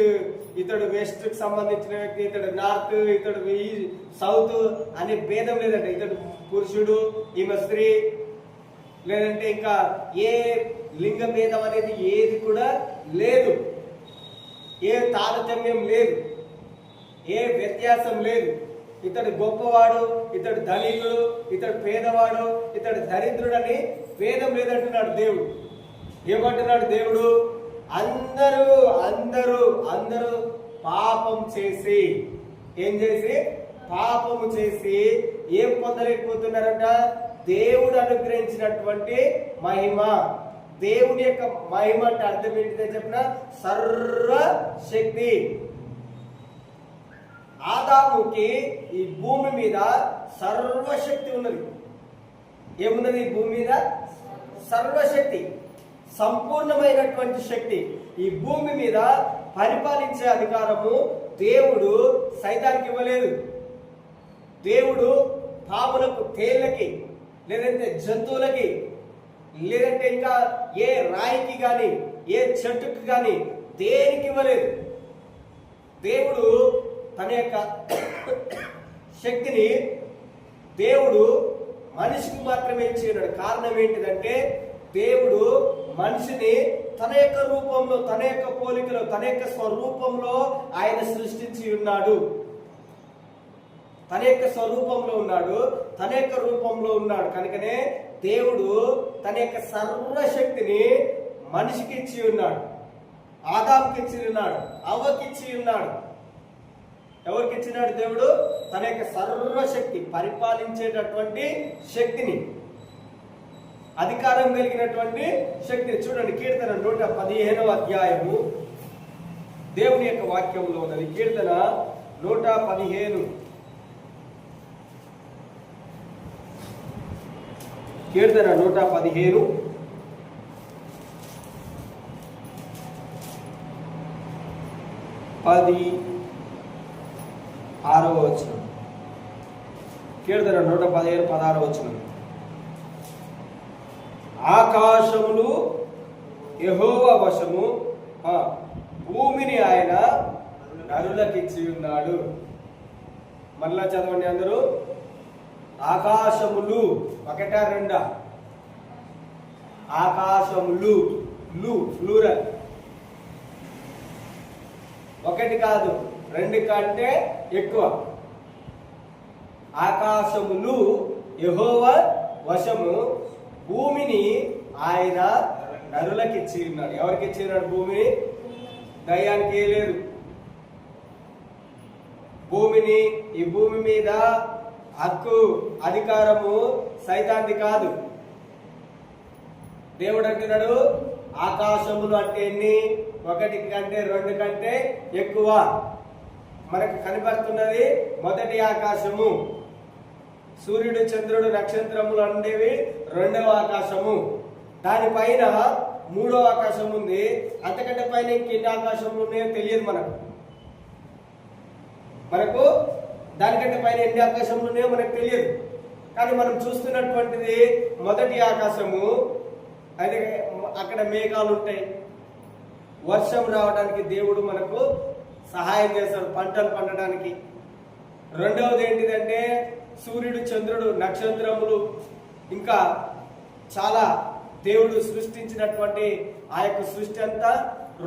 ఇతడు వెస్ట్ కి సంబంధించిన వ్యక్తి, ఇతడు నార్త్, ఇతడు సౌత్ అనే భేదం లేదంట. ఇతడు పురుషుడు, ఈమె స్త్రీ, లేదంటే ఇంకా ఏ లింగ భేదం అనేది ఏది కూడా లేదు. ఏ తారతమ్యం లేదు, ఏ వ్యత్యాసం లేదు. ఇతడు గొప్పవాడు, ఇతడు ధనికుడు, ఇతడు పేదవాడు, ఇతడు దరిద్రుడని భేదం లేదంటున్నాడు దేవుడు. ఏమంటున్నాడు దేవుడు? అందరూ అందరూ అందరూ పాపం చేసి, ఏం చేసి? పాపము చేసి ఏం పొందలేకపోతున్నారంట? దేవుడు అనుగ్రహించినటువంటి మహిమ. దేవుని యొక్క మహిమ అంటే అర్థం ఏంటిదో చెప్పిన? సర్వశక్తి. ఆదాముకి ఈ భూమి మీద సర్వశక్తి ఉన్నది. ఏమున్నది ఈ భూమి మీద? సర్వశక్తి, సంపూర్ణమైనటువంటి శక్తి. ఈ భూమి మీద పరిపాలించే అధికారము దేవుడు సైతానికి ఇవ్వలేదు. దేవుడు పాములకు, తేళ్లకి, లేదంటే జంతువులకి, లేదంటే ఇంకా ఏ రాయికి గాని, ఏ చెట్టుకి గాని దేనికి ఇవ్వలేదు. దేవుడు తన యొక్క శక్తిని దేవుడు మనిషికి మాత్రమే ఇచ్చినాడు. కారణం ఏంటిదంటే, దేవుడు మనిషిని తన యొక్క రూపంలో, తన యొక్క పోలికలో, తన యొక్క స్వరూపంలో ఆయన సృష్టించి ఉన్నాడు. తన యొక్క స్వరూపంలో ఉన్నాడు, తన యొక్క రూపంలో ఉన్నాడు. కనుకనే దేవుడు తన యొక్క సర్వశక్తిని మనిషికి ఇచ్చి ఉన్నాడు. ఆదాముకి ఇచ్చి ఉన్నాడు, అవ్వకి ఇచ్చి ఉన్నాడు. ఎవరికి ఇచ్చినాడు? దేవుడు తన యొక్క సర్వశక్తి, పరిపాలించేటటువంటి శక్తిని, అధికారం కలిగినటువంటి శక్తిని. చూడండి, కీర్తన 115వ అధ్యాయము దేవుని యొక్క వాక్యంలో ఉన్నది. కీర్తన 115. కీర్తన 115 16వ వచనం. కీర్తన 115 16వ వచనం. ఆకాశములు యెహోవా వశము, భూమిని ఆయన నరులకిచ్చి ఉన్నాడు. మళ్ళా చదవండి అందరూ. ఆకాశములు, ఒకటా రెండా? ఆకాశములు, ప్లూరల్. ఒకటి కాదు, రెండు కంటే ఎక్కువ. ఆకాశములు యెహోవా వశము, భూమిని ఆయన నరులకిచ్చి ఉన్నాడు. ఎవరికి ఇచ్చి ఉన్నాడు భూమిని? దయ్యానికి లేదు. భూమిని, ఈ భూమి మీద హక్కు, అధికారము సైతాన్ని కాదు. దేవుడు అంటున్నాడు, ఆకాశములు అంటే ఎన్ని? ఒకటి కంటే రెండు కంటే ఎక్కువ. మనకు కనబడుతున్నది మొదటి ఆకాశము. సూర్యుడు, చంద్రుడు, నక్షత్రములు ఉండేవి రెండవ ఆకాశము. దానిపైన మూడో ఆకాశం ఉంది. అంతకంటే పైన ఇంకెన్ని ఆకాశములు ఉన్నాయో తెలియదు మనకు దానికంటే పైన ఎన్ని ఆకాశములు ఉన్నాయో మనకు తెలియదు. కానీ మనం చూస్తున్నటువంటిది మొదటి ఆకాశము. అయితే అక్కడ మేఘాలు ఉంటాయి, వర్షం రావడానికి దేవుడు మనకు సహాయం చేస్తాడు, పంటలు పండడానికి. రెండవది ఏంటిదంటే సూర్యుడు, చంద్రుడు, నక్షత్రములు, ఇంకా చాలా దేవుడు సృష్టించినటువంటి ఆ యొక్క సృష్టి అంతా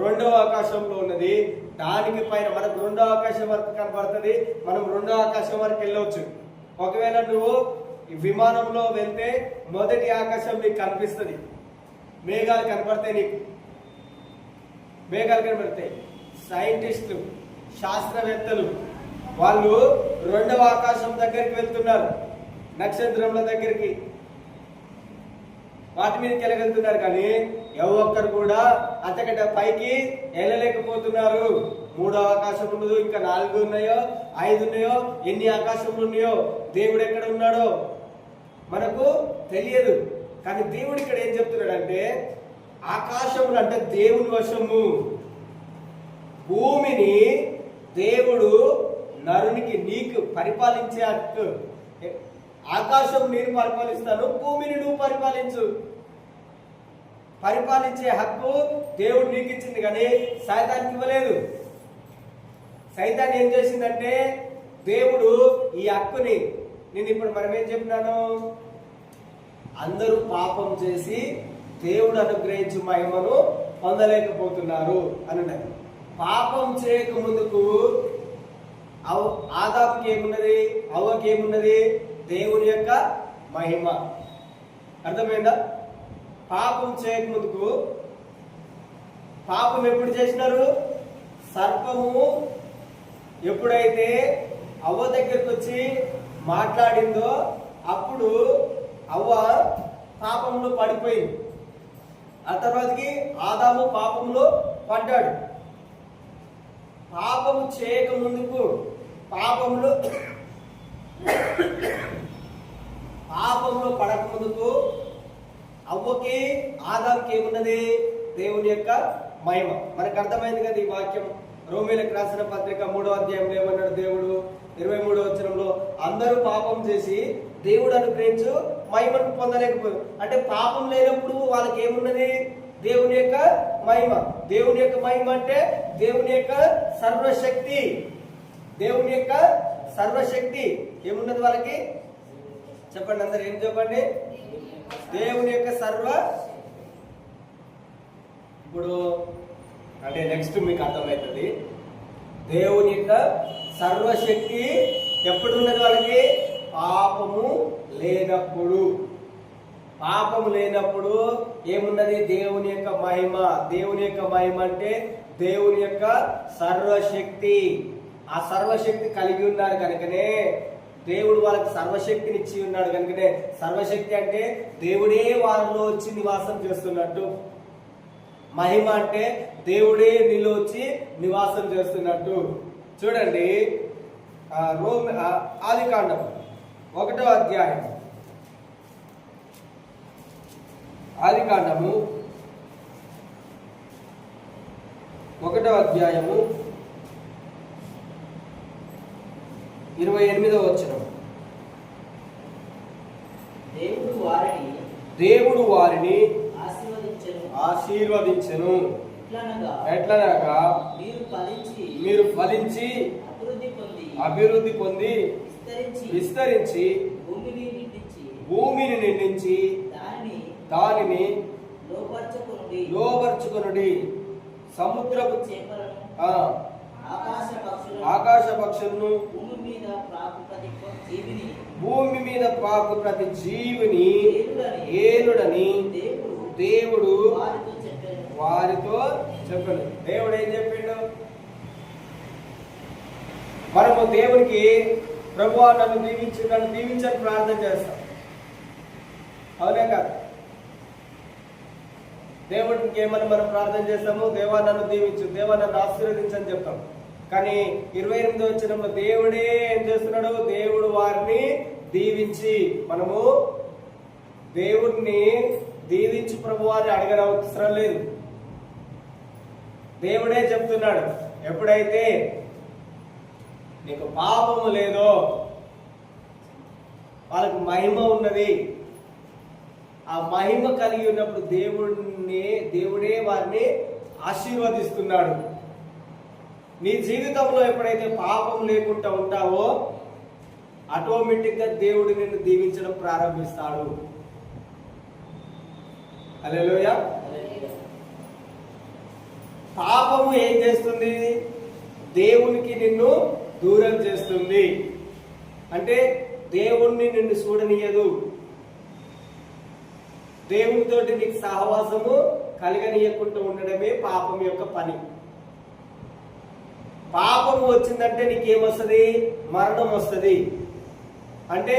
రెండవ ఆకాశంలో ఉన్నది. దానికి పైన మనకు రెండవ ఆకాశం వరకు కనబడుతుంది. మనం రెండవ ఆకాశం వరకు వెళ్ళవచ్చు. ఒకవేళ నువ్వు విమానంలో వెళ్తే మొదటి ఆకాశం నీకు కనిపిస్తుంది. మేఘాలు కనబడతాయి, నీకు మేఘాలు కనబడతాయి. సైంటిస్టులు, శాస్త్రవేత్తలు వాళ్ళు రెండవ ఆకాశం దగ్గరికి వెళ్తున్నారు, నక్షత్రముల దగ్గరికి, వాటి మీదకి వెళ్ళగలుగుతున్నారు. కానీ ఒక్కరు కూడా అంతకంటే పైకి వెళ్ళలేకపోతున్నారు. మూడవ ఆకాశం ఉండదు, ఇంకా 4 ఉన్నాయో 5 ఉన్నాయో, ఎన్ని ఆకాశములు ఉన్నాయో దేవుడు ఎక్కడ ఉన్నాడో మనకు తెలియదు. కానీ దేవుడు ఇక్కడ ఏం చెప్తున్నాడంటే ఆకాశములు అంటే దేవుని వశము. భూమిని దేవుడు నరునికి, నీకు పరిపాలించే హక్కు. ఆకాశం నేను పరిపాలిస్తాను, భూమిని నువ్వు పరిపాలించే హక్కు దేవుడు నీకు ఇచ్చింది, కానీ సైతానికి ఇవ్వలేదు. సైతాన్ ఏం చేసిందంటే దేవుడు ఈ హక్కుని, నేను ఇప్పుడు మనం ఏం చెప్పినాను, అందరూ పాపం చేసి దేవుడు అనుగ్రహించి మహిమను పొందలేకపోతున్నారు అని. పాపం చేయక ముందుకు ఆదాముకి ఏమున్నది, అవ్వకి ఏమున్నది? దేవుని యొక్క మహిమ. అర్థమైందా? పాపం చేయక ముందుకు, పాపం ఎప్పుడు చేసినారు? సర్పము ఎప్పుడైతే అవ్వ దగ్గరికి వచ్చి మాట్లాడిందో అప్పుడు అవ్వ పాపంలో పడిపోయింది. ఆ తర్వాతకి ఆదాము పాపంలో పడ్డాడు. పాపము చేయక ముందుకు, పాపంలో పడక ముందుకు అవ్వకి ఆదాముకి ఏమున్నది? దేవుని యొక్క మహిమ. మనకు అర్థమైంది కదా ఈ వాక్యం. రోమీలకు రాసిన పత్రిక 3వ అధ్యాయంలో ఏమన్నాడు దేవుడు? 23వ వచనంలో అందరూ పాపం చేసి దేవుడు అనుగ్రహించు మహిమను పొందలేకపోయారు. అంటే పాపం లేనప్పుడు వాళ్ళకి ఏమున్నది? దేవుని యొక్క మహిమ. దేవుని యొక్క మహిమ అంటే దేవుని యొక్క సర్వశక్తి. దేవుని యొక్క సర్వశక్తి ఏమున్నది వాళ్ళకి? చెప్పండి అందరు, ఏం చెప్పండి? దేవుని యొక్క ఇప్పుడు అంటే నెక్స్ట్ మీకు అర్థమవుతుంది. దేవుని యొక్క సర్వశక్తి ఎప్పుడు ఉన్నది వాళ్ళకి? పాపము లేనప్పుడు. పాపము లేనప్పుడు ఏమున్నది? దేవుని యొక్క మహిమ. దేవుని యొక్క మహిమ అంటే దేవుని యొక్క సర్వశక్తి. ఆ సర్వశక్తి కలిగి ఉన్నారు కనుకనే దేవుడు వాళ్ళకి సర్వశక్తిని ఇచ్చి ఉన్నాడు కనుకనే, సర్వశక్తి అంటే దేవుడే వాళ్ళలో వచ్చి నివాసం చేస్తున్నట్టు. మహిమ అంటే దేవుడే నీలో వచ్చి నివాసం చేస్తున్నట్టు. చూడండి, ఆదికాండం 1వ అధ్యాయం, ఆదికాండము 1వ అధ్యాయము 28వ వచనం. దేవుడు వారిని ఆశీర్వదించెను. ఎట్లనగా మీరు ఫలించి అభివృద్ధి పొంది విస్తరించి భూమిని నిండించి దానిని లోబర్చుకొనుడి. సముద్రపు ఆకాశ పక్షులను, భూమి మీద పాకు ప్రతి జీవిని ఏలుడని దేవుడు వారితో చెప్పాడు. దేవుడు ఏం చెప్పిండు? మనము దేవునికి ప్రభువా నన్ను దీవించని ప్రార్థన చేస్తాం, అవునే కాదు? దేవుడికి ఏమని మనం ప్రార్థన చేస్తాము? దేవా నన్ను దీవించు, దేవా నన్ను ఆశీర్వదించని చెప్తాం. కానీ 28వ వచనంలో దేవుడే ఏం చేస్తున్నాడు? దేవుడు వారిని దీవించి, మనము దేవుడిని దీవించి ప్రభు వారిని అడగనవసరం లేదు. దేవుడే చెప్తున్నాడు, ఎప్పుడైతే నీకు పాపము లేదో వాళ్ళకు మహిమ ఉన్నది, ఆ మహిమ కలిగి ఉన్నప్పుడు దేవుడే వారిని ఆశీర్వదిస్తున్నాడు. నీ జీవితంలో ఎప్పుడైతే పాపం లేకుండా ఉంటావో ఆటోమేటిక్ గా దేవుడు నిన్ను దీవించడం ప్రారంభిస్తాడు. హల్లెలూయా. పాపము ఏం చేస్తుంది? దేవునికి నిన్ను దూరం చేస్తుంది. అంటే దేవుణ్ణి నిన్ను చూడనీయదు, దేవునితోటి నీకు సహవాసము కలగనీయకుండా ఉండడమే పాపం యొక్క పని. పాపము వచ్చిందంటే నీకేమొస్తుంది? మరణం వస్తుంది. అంటే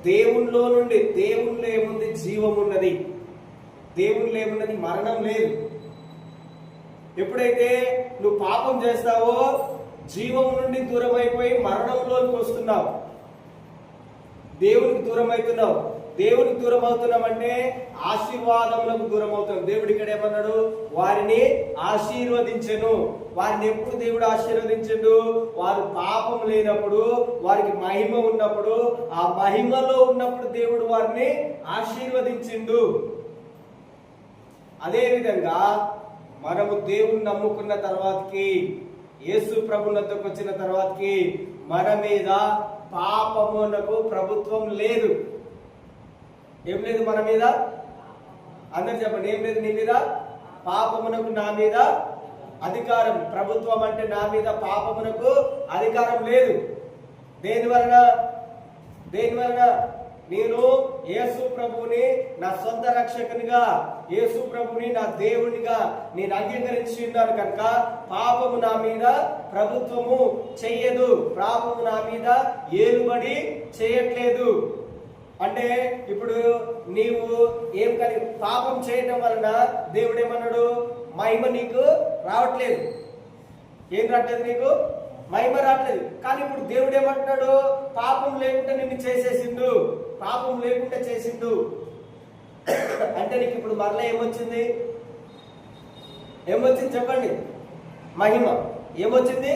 దేవునిలో నుండి, దేవునిలో ఏముంది? జీవం ఉన్నది. దేవునిలో ఏమున్నది? మరణం లేదు. ఎప్పుడైతే నువ్వు పాపం చేస్తావో జీవం నుండి దూరం అయిపోయి మరణంలోకి వస్తున్నావు, దేవునికి దూరం అవుతున్నావు. దేవునికి దూరం అవుతున్నామంటే ఆశీర్వాదములకు దూరం అవుతాం. దేవుడు ఇక్కడ ఏమన్నాడు? వారిని ఆశీర్వదించెను. వారిని ఎప్పుడు దేవుడు ఆశీర్వదించడు? వారు పాపం లేనప్పుడు, వారికి మహిమ ఉన్నప్పుడు, ఆ మహిమలో ఉన్నప్పుడు దేవుడు వారిని ఆశీర్వదించిండు. అదే విధంగా మనము దేవుని నమ్ముకున్న తర్వాతకి, యేసు ప్రభువునకు వచ్చిన తర్వాతకి మన మీద పాపమునకు ప్రభుత్వం లేదు. ఏం లేదు మన మీద? అందరు చెప్పండి, ఏం లేదు నీ మీద? పాపమునకు నా మీద అధికారం, ప్రభుత్వం అంటే నా మీద పాపమునకు అధికారం లేదు. దేని వలన? నేను యేసు ప్రభువుని నా సొంత రక్షకునిగా, యేసు ప్రభువుని నా దేవునిగా నేను అంగీకరించి ఉన్నాను కనుక పాపము నా మీద ప్రభుత్వము చెయ్యదు, పాపము నా మీద ఏలుబడి చేయట్లేదు. అంటే ఇప్పుడు నీవు ఏం పాపం చేయడం వలన దేవుడు ఏమన్నాడు? మహిమ నీకు రావట్లేదు. ఏం రావట్లేదు? నీకు మహిమ రావట్లేదు. కానీ ఇప్పుడు దేవుడు ఏమంటున్నాడు? పాపం లేకుండా నిన్ను చేసేసిండు, పాపం లేకుండా చేసిండు. అంటే నీకు ఇప్పుడు మరలా ఏమొచ్చింది? చెప్పండి. మహిమ. ఏమొచ్చింది?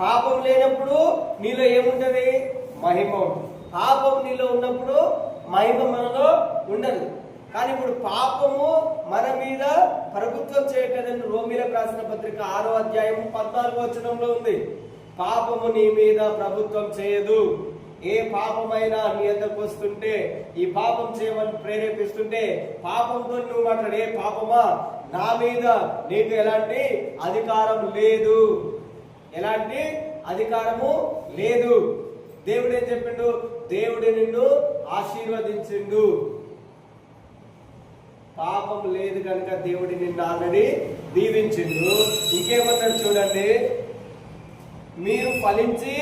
పాపం లేనప్పుడు నీలో ఏముంటది? మహిమ. పాపం నీలో ఉన్నప్పుడు మహిమ మనలో ఉండదు. కానీ ఇప్పుడు పాపము మన మీద ప్రభుత్వం చేయట్లేదని రోమీయులకు రాసిన పత్రిక 6వ అధ్యాయం 14వ వచనంలో ఉంది. పాపము నీ మీద ప్రభుత్వం చేయదు. ఏ పాపమైనా నీ ఎద్దకు వస్తుంటే, ఈ పాపం చేయమని ప్రేరేపిస్తుంటే పాపంతో నువ్వు మాట్లాడు, ఏ పాపమా నా మీద నీకు ఎలాంటి అధికారం లేదు, ఎలాంటి అధికారము లేదు. దేవుడు ఏం చెప్పిండు? దేవుడు నిన్ను ఆశీర్వదించిండు. పాపం లేదు కనుక దేవుడి నిన్ను ఆల్రెడీ దీవించిండు. ఇంకేమన్నాడు చూడండి, మీరు ఫలించి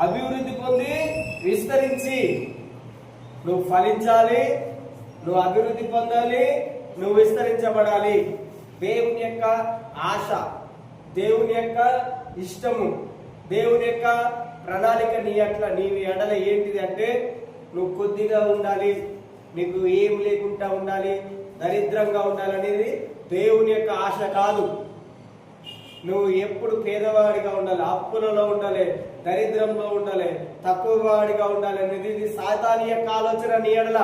అభివృద్ధి పొంది విస్తరించి. నువ్వు ఫలించాలి, నువ్వు అభివృద్ధి పొందాలి, నువ్వు విస్తరించబడాలి. దేవుని యొక్క ఆశ, దేవుని యొక్క ఇష్టము, దేవుని యొక్క ప్రణాళిక నీవి ఎడల ఏంటిది అంటే నువ్వు కొద్దిగా ఉండాలి, నీకు ఏం లేకుండా ఉండాలి, దరిద్రంగా ఉండాలనేది దేవుని యొక్క ఆశ కాదు. నువ్వు ఎప్పుడు పేదవాడిగా ఉండాలి, అప్పులలో ఉండాలి, దరిద్రంలో ఉండాలి, తక్కువ వాడిగా ఉండాలి అనేది ఇది సాతాను యొక్క ఆలోచన నీ ఎడల.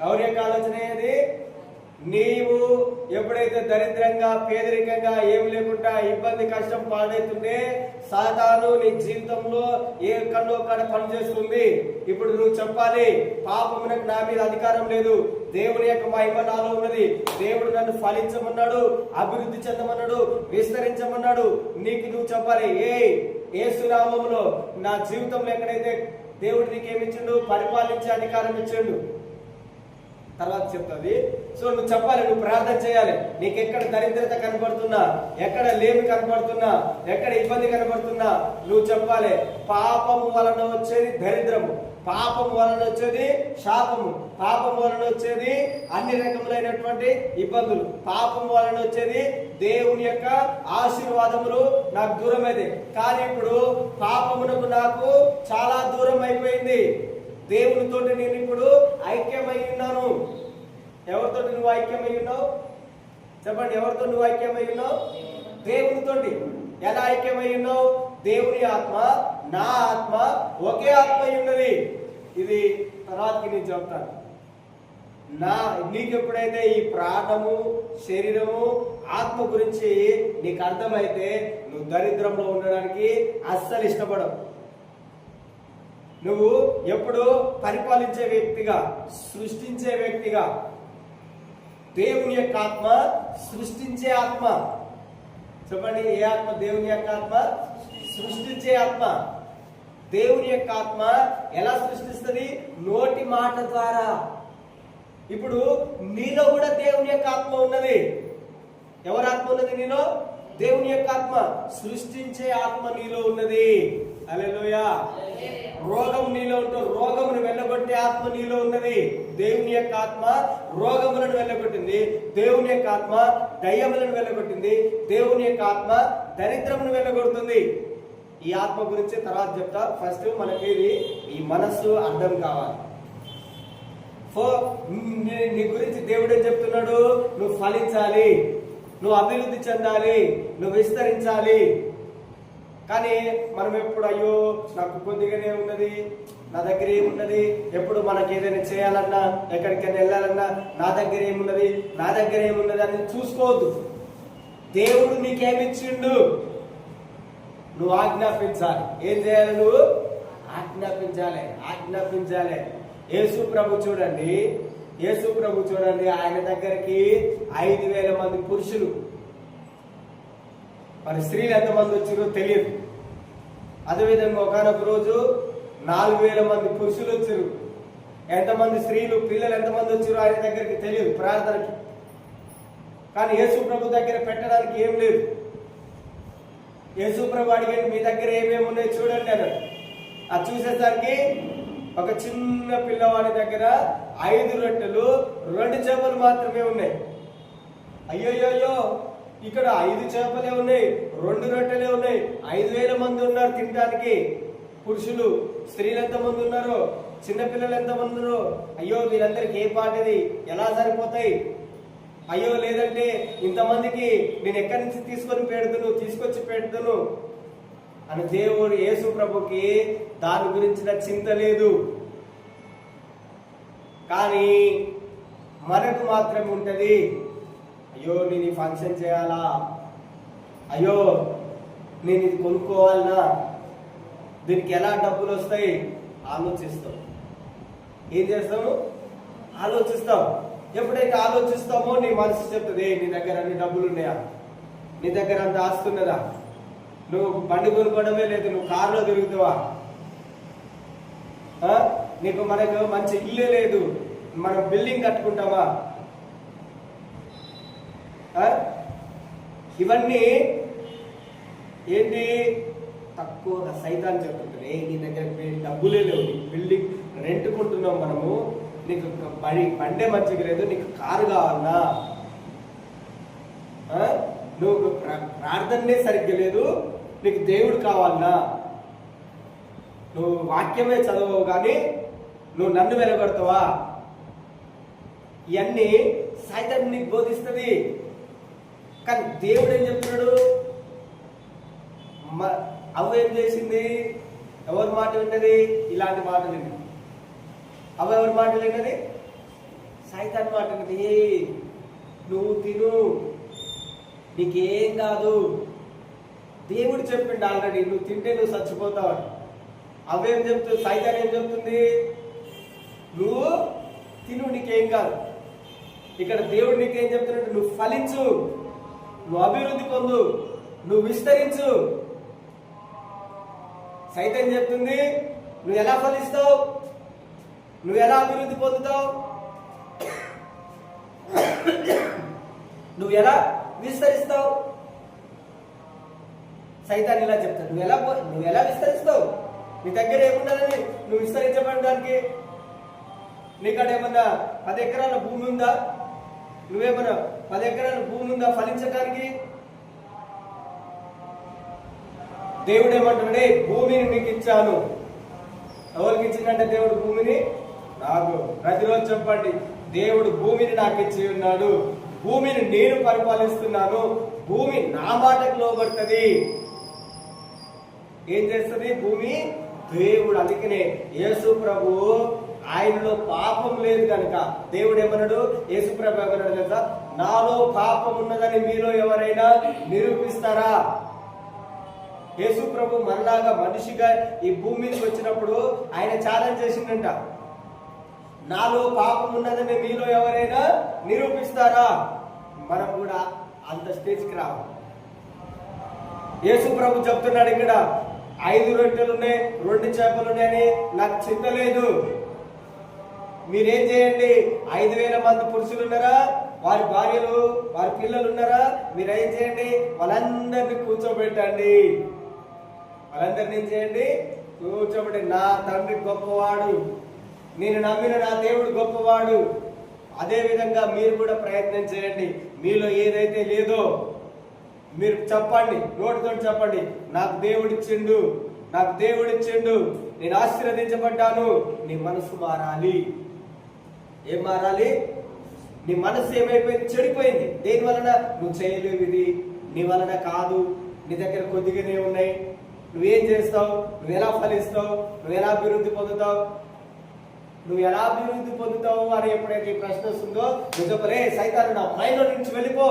ఎవరి యొక్క ఆలోచన ఏది? నీవు ఎప్పుడైతే దరిద్రంగా, పేదరికంగా, ఏం లేకుండా ఇబ్బంది, కష్టం పాడైతుంటే సాతాను నీ జీవితంలో ఏ కన్నో కాడ పనిచేస్తుంది. ఇప్పుడు నువ్వు చెప్పాలి, పాపమునకు నా మీద అధికారం లేదు, దేవుని యొక్క మహిమ నాలో ఉన్నది, దేవుడు నన్ను ఫలించమన్నాడు, అభివృద్ధి చెందమన్నాడు, విస్తరించమన్నాడు. నువ్వు చెప్పాలి, యేసు నామములో నా జీవితంలో ఎక్కడైతే దేవుడు నీకేమిచ్చిండు? పరిపాలించే అధికారం ఇచ్చిండు. తర్వాత చెప్తుంది. సో నువ్వు చెప్పాలి, నువ్వు ప్రార్థన చేయాలి. నీకు ఎక్కడ దరిద్రత కనబడుతున్నా, ఎక్కడ లేమి కనబడుతున్నా, ఎక్కడ ఇబ్బంది కనబడుతున్నా నువ్వు చెప్పాలి, పాపము వలన వచ్చేది దరిద్రము, పాపం వలన వచ్చేది శాపము, పాపం వలన వచ్చేది అన్ని రకములైనటువంటి ఇబ్బందులు, పాపం వలన వచ్చేది దేవుని యొక్క ఆశీర్వాదములు నాకు దూరమైంది. కానీ ఇప్పుడు పాపమునకు నాకు చాలా దూరం అయిపోయింది. దేవునితోటి నేను ఇప్పుడు ఐక్యమై ఉన్నాను. ఎవరితో నువ్వు ఐక్యమై ఉన్నావు? చెప్పండి, ఎవరితో నువ్వు ఐక్యమై ఉన్నావు? దేవునితోటి. ఎలా ఐక్యమై ఉన్నావు? దేవుని ఆత్మ నా ఆత్మ ఒకే ఆత్మ ఉన్నది. ఇది తర్వాతకి నేను చెప్తాను. నీకు ఎప్పుడైతే ఈ ప్రాణము, శరీరము, ఆత్మ గురించి నీకు అర్థమైతే నువ్వు దరిద్రంలో ఉండడానికి అస్సలు ఇష్టపడవు. నువ్వు ఎప్పుడు పరిపాలించే వ్యక్తిగా, సృష్టించే వ్యక్తిగా, దేవుని యొక్క ఆత్మ సృష్టించే ఆత్మ. చెప్పండి, ఏ ఆత్మ? దేవుని యొక్క ఆత్మ సృష్టించే ఆత్మ. దేవుని యొక్క ఆత్మ ఎలా సృష్టిస్తుంది? నోటి మాట ద్వారా. ఇప్పుడు నీలో కూడా దేవుని యొక్క ఆత్మ ఉన్నది. ఎవరి ఆత్మ ఉన్నది నీలో? దేవుని యొక్క ఆత్మ, సృష్టించే ఆత్మ నీలో ఉన్నది. హల్లెలూయా. రోగం నీలో ఉంటూ రోగమును వెళ్ళగొట్టే ఆత్మ నీలో ఉన్నది. దేవుని యొక్క ఆత్మ రోగములను వెళ్ళగొట్టింది. దేవుని యొక్క ఆత్మ దయ్యములను వెళ్ళగొట్టింది. దేవుని యొక్క ఆత్మ దరిద్రమును వెళ్ళగొడుతుంది. ఈ ఆత్మ గురించి తర్వాత చెప్తా. ఫస్ట్ మనకి ఈ మనస్సు అర్థం కావాలి. నీ గురించి దేవుడు ఏం చెప్తున్నాడు? నువ్వు ఫలించాలి, నువ్వు అభివృద్ధి చెందాలి, నువ్వు విస్తరించాలి. కానీ మనం ఎప్పుడు అయ్యో నాకు కొద్దిగానే ఉన్నది, నా దగ్గర ఏమున్నది, ఎప్పుడు మనకి ఏదైనా చేయాలన్నా, ఎక్కడికైనా వెళ్ళాలన్నా నా దగ్గర ఏమున్నది, నా దగ్గర ఏమున్నది అని చూసుకోవద్దు. దేవుడు నీకేమిచ్చిండు? నువ్వు ఆజ్ఞాపించాలి. ఏం చేయాలి? నువ్వు ఆజ్ఞాపించాలి. యేసు ప్రభు చూడండి, ఆయన దగ్గరికి 5,000 మంది పురుషులు, మరి స్త్రీలు ఎంతమంది వచ్చారో తెలియదు. అదేవిధంగా ఒకనొక రోజు 4,000 మంది పురుషులు వచ్చారు. ఎంతమంది స్త్రీలు, పిల్లలు ఎంతమంది వచ్చారో ఆయన దగ్గరికి తెలియదు ప్రార్థనకి. కానీ యేసు ప్రభు దగ్గర పెట్టడానికి ఏం లేదు. యేసు ప్రభు అడిగాడు, మీ దగ్గర ఏమేమి ఉన్నాయో చూడండి అన్నాడు. అది చూసేసరికి ఒక చిన్న పిల్లవాడి దగ్గర 5 రొట్టెలు 2 చేపలు మాత్రమే ఉన్నాయి. అయ్యోయ్యో, ఇక్కడ 5 చేపలే ఉన్నాయి, 2 రొట్టెలే ఉన్నాయి, 5,000 మంది ఉన్నారు తినడానికి. పురుషులు, స్త్రీలు ఎంతమంది ఉన్నారు, చిన్నపిల్లలు ఎంతమంది ఉన్నారు. అయ్యో, వీళ్ళందరికీ ఏ పాటిది, ఎలా సరిపోతాయి? అయ్యో, లేదంటే ఇంతమందికి నేను ఎక్కడి నుంచి తీసుకొచ్చి పెడతాను అని దేవుడు యేసు ప్రభుకి దాని గురించిన చింత లేదు. కానీ మనకు మాత్రం ఉంటది. అయ్యో, నేను ఈ ఫంక్షన్ చేయాలా, అయ్యో నేను ఇది కొనుక్కోవాలనా, దీనికి ఎలా డబ్బులు వస్తాయి ఆలోచిస్తాం. ఏం చేస్తాము? ఆలోచిస్తాం. ఎప్పుడైతే ఆలోచిస్తామో నీ మనసు చెప్తుంది, నీ దగ్గర అన్ని డబ్బులు ఉన్నాయా, నీ దగ్గర అంత ఆస్తున్నదా, నువ్వు బండి కొనుక్కోవడమే లేదు, నువ్వు కారులో తిరుగుతావా, మనకు మంచి ఇల్లే లేదు, మనం బిల్డింగ్ కట్టుకుంటావా? ఇవన్నీ ఏంటి? తక్కువగా సైతాన్ చెప్తుంటారు. నీ దగ్గర డబ్బులే లేవు, బిల్డింగ్ రెంట్కుంటున్నాం మనము, నీకు బండే మంచిగా లేదు, నీకు కారు కావాలన్నా, నువ్వు ప్రార్థనే సరిగ్గా లేదు, నీకు దేవుడు కావాలన్నా, నువ్వు వాక్యమే చదవవు కానీ నువ్వు నన్ను వెలగొడతావా? ఇవన్నీ సైతాన్ నీకు బోధిస్తుంది. కానీ దేవుడు ఏం చెప్తున్నాడు? అవేం చేసింది? ఎవరి మాట విన్నది? ఇలాంటి మాటలు విన్నది. ఎవరి మాటలు విన్నది? సైతాన్ మాట విన్నది. నువ్వు తిను, నీకేం కాదు, దేవుడు చెప్పిండు ఆల్రెడీ, నువ్వు తింటే నువ్వు చచ్చిపోతావు. అవేం చెప్తుంది? సైతాన్ ఏం చెప్తుంది? నువ్వు తిను, నీకేం కాదు. ఇక్కడ దేవుడు నీకేం చెప్తున్నట్టు, నువ్వు ఫలించు, నువ్వు అభివృద్ధి పొందు, నువ్వు విస్తరించు. సైతాన్ చెప్తుంది నువ్వు ఎలా ఫలిస్తావు, నువ్వు ఎలా అభివృద్ధి పొందుతావు, నువ్వు ఎలా విస్తరిస్తావు. సైతాన్ ఇలా చెప్తాడు, నువ్వు ఎలా విస్తరిస్తావు, నీ దగ్గర ఏమున్నదని నువ్వు విస్తరించబడడానికి? నీకాడ ఏమన్నా 10 ఎకరాల భూమి ఉందా? నువ్వేమన్నా 10 ఎకరాల భూమి ఉందా ఫలించడానికి? దేవుడు ఏమంటున్నాడే, భూమిని నీకు ఇచ్చాను. ఎవరికి ఇచ్చిందంటే దేవుడు భూమిని నాకు. ప్రతిరోజు చెప్పండి, దేవుడు భూమిని నాకు ఇచ్చి ఉన్నాడు, భూమిని నేను పరిపాలిస్తున్నాను, భూమి నా మాటకు లోబడుతుంది. ఏం చేస్తుంది భూమి? దేవుడు. అందుకనే యేసు ప్రభు ఆయనలో పాపం లేదు కనుక దేవుడు ఏమన్నాడు? యేసు ప్రభు ఏమన్నాడు తెలుసా? నాలో పాపం ఉన్నదని మీలో ఎవరైనా నిరూపిస్తారా? యేసు ప్రభు మనలాగా మనిషిగా ఈ భూమి మీదకి వచ్చినప్పుడు ఆయన ఛాలెంజ్ చేసిందంట, నాలో పాపం ఉన్నదని మీలో ఎవరైనా నిరూపిస్తారా? మనం కూడా అంత స్టేజ్కి రావాలి. యేసు ప్రభు చెప్తున్నాడు ఇక్కడ, 5 రొట్టెలు ఉన్నాయి, 2 చేపలు ఉన్నాయని నాకు చింత లేదు. మీరేం చేయండి? 5,000 మంది పురుషులు ఉన్నారా, వారి భార్యలు వారి పిల్లలు ఉన్నారా? మీరేం చేయండి? వాళ్ళందరినీ కూర్చోబెట్టండి. వాళ్ళందరినీ ఏం చేయండి? కూర్చోబెట్టి, నా తండ్రి గొప్పవాడు, నేను నమ్మిన నా దేవుడు గొప్పవాడు. అదే విధంగా మీరు కూడా ప్రయత్నం చేయండి. మీలో ఏదైతే లేదో మీరు చెప్పండి, నోటితో చెప్పండి, నాకు దేవుడిచ్చిండు, నాకు దేవుడిచ్చిండు, నేను ఆశీర్వదించబడ్డాను. నీ మనసు మారాలి. ఏం మారాలి? నీ మనసు ఏమైపోయింది? చెడిపోయింది. దేని వలన? నువ్వు చేయలేవు, ఇది నీ వలన కాదు, నీ దగ్గర కొద్దిగానే ఉన్నాయి, నువ్వేం చేస్తావు, నువ్వు ఎలా ఫలిస్తావు, నువ్వు ఎలా అభివృద్ధి పొందుతావు, నువ్వు ఎలా అభివృద్ధి పొందుతావు అని ఎప్పుడైతే ఈ ప్రశ్న వస్తుందో నువ్వు చెప్పలే, సైతాను నా మైండ్లో నుంచి వెళ్ళిపో,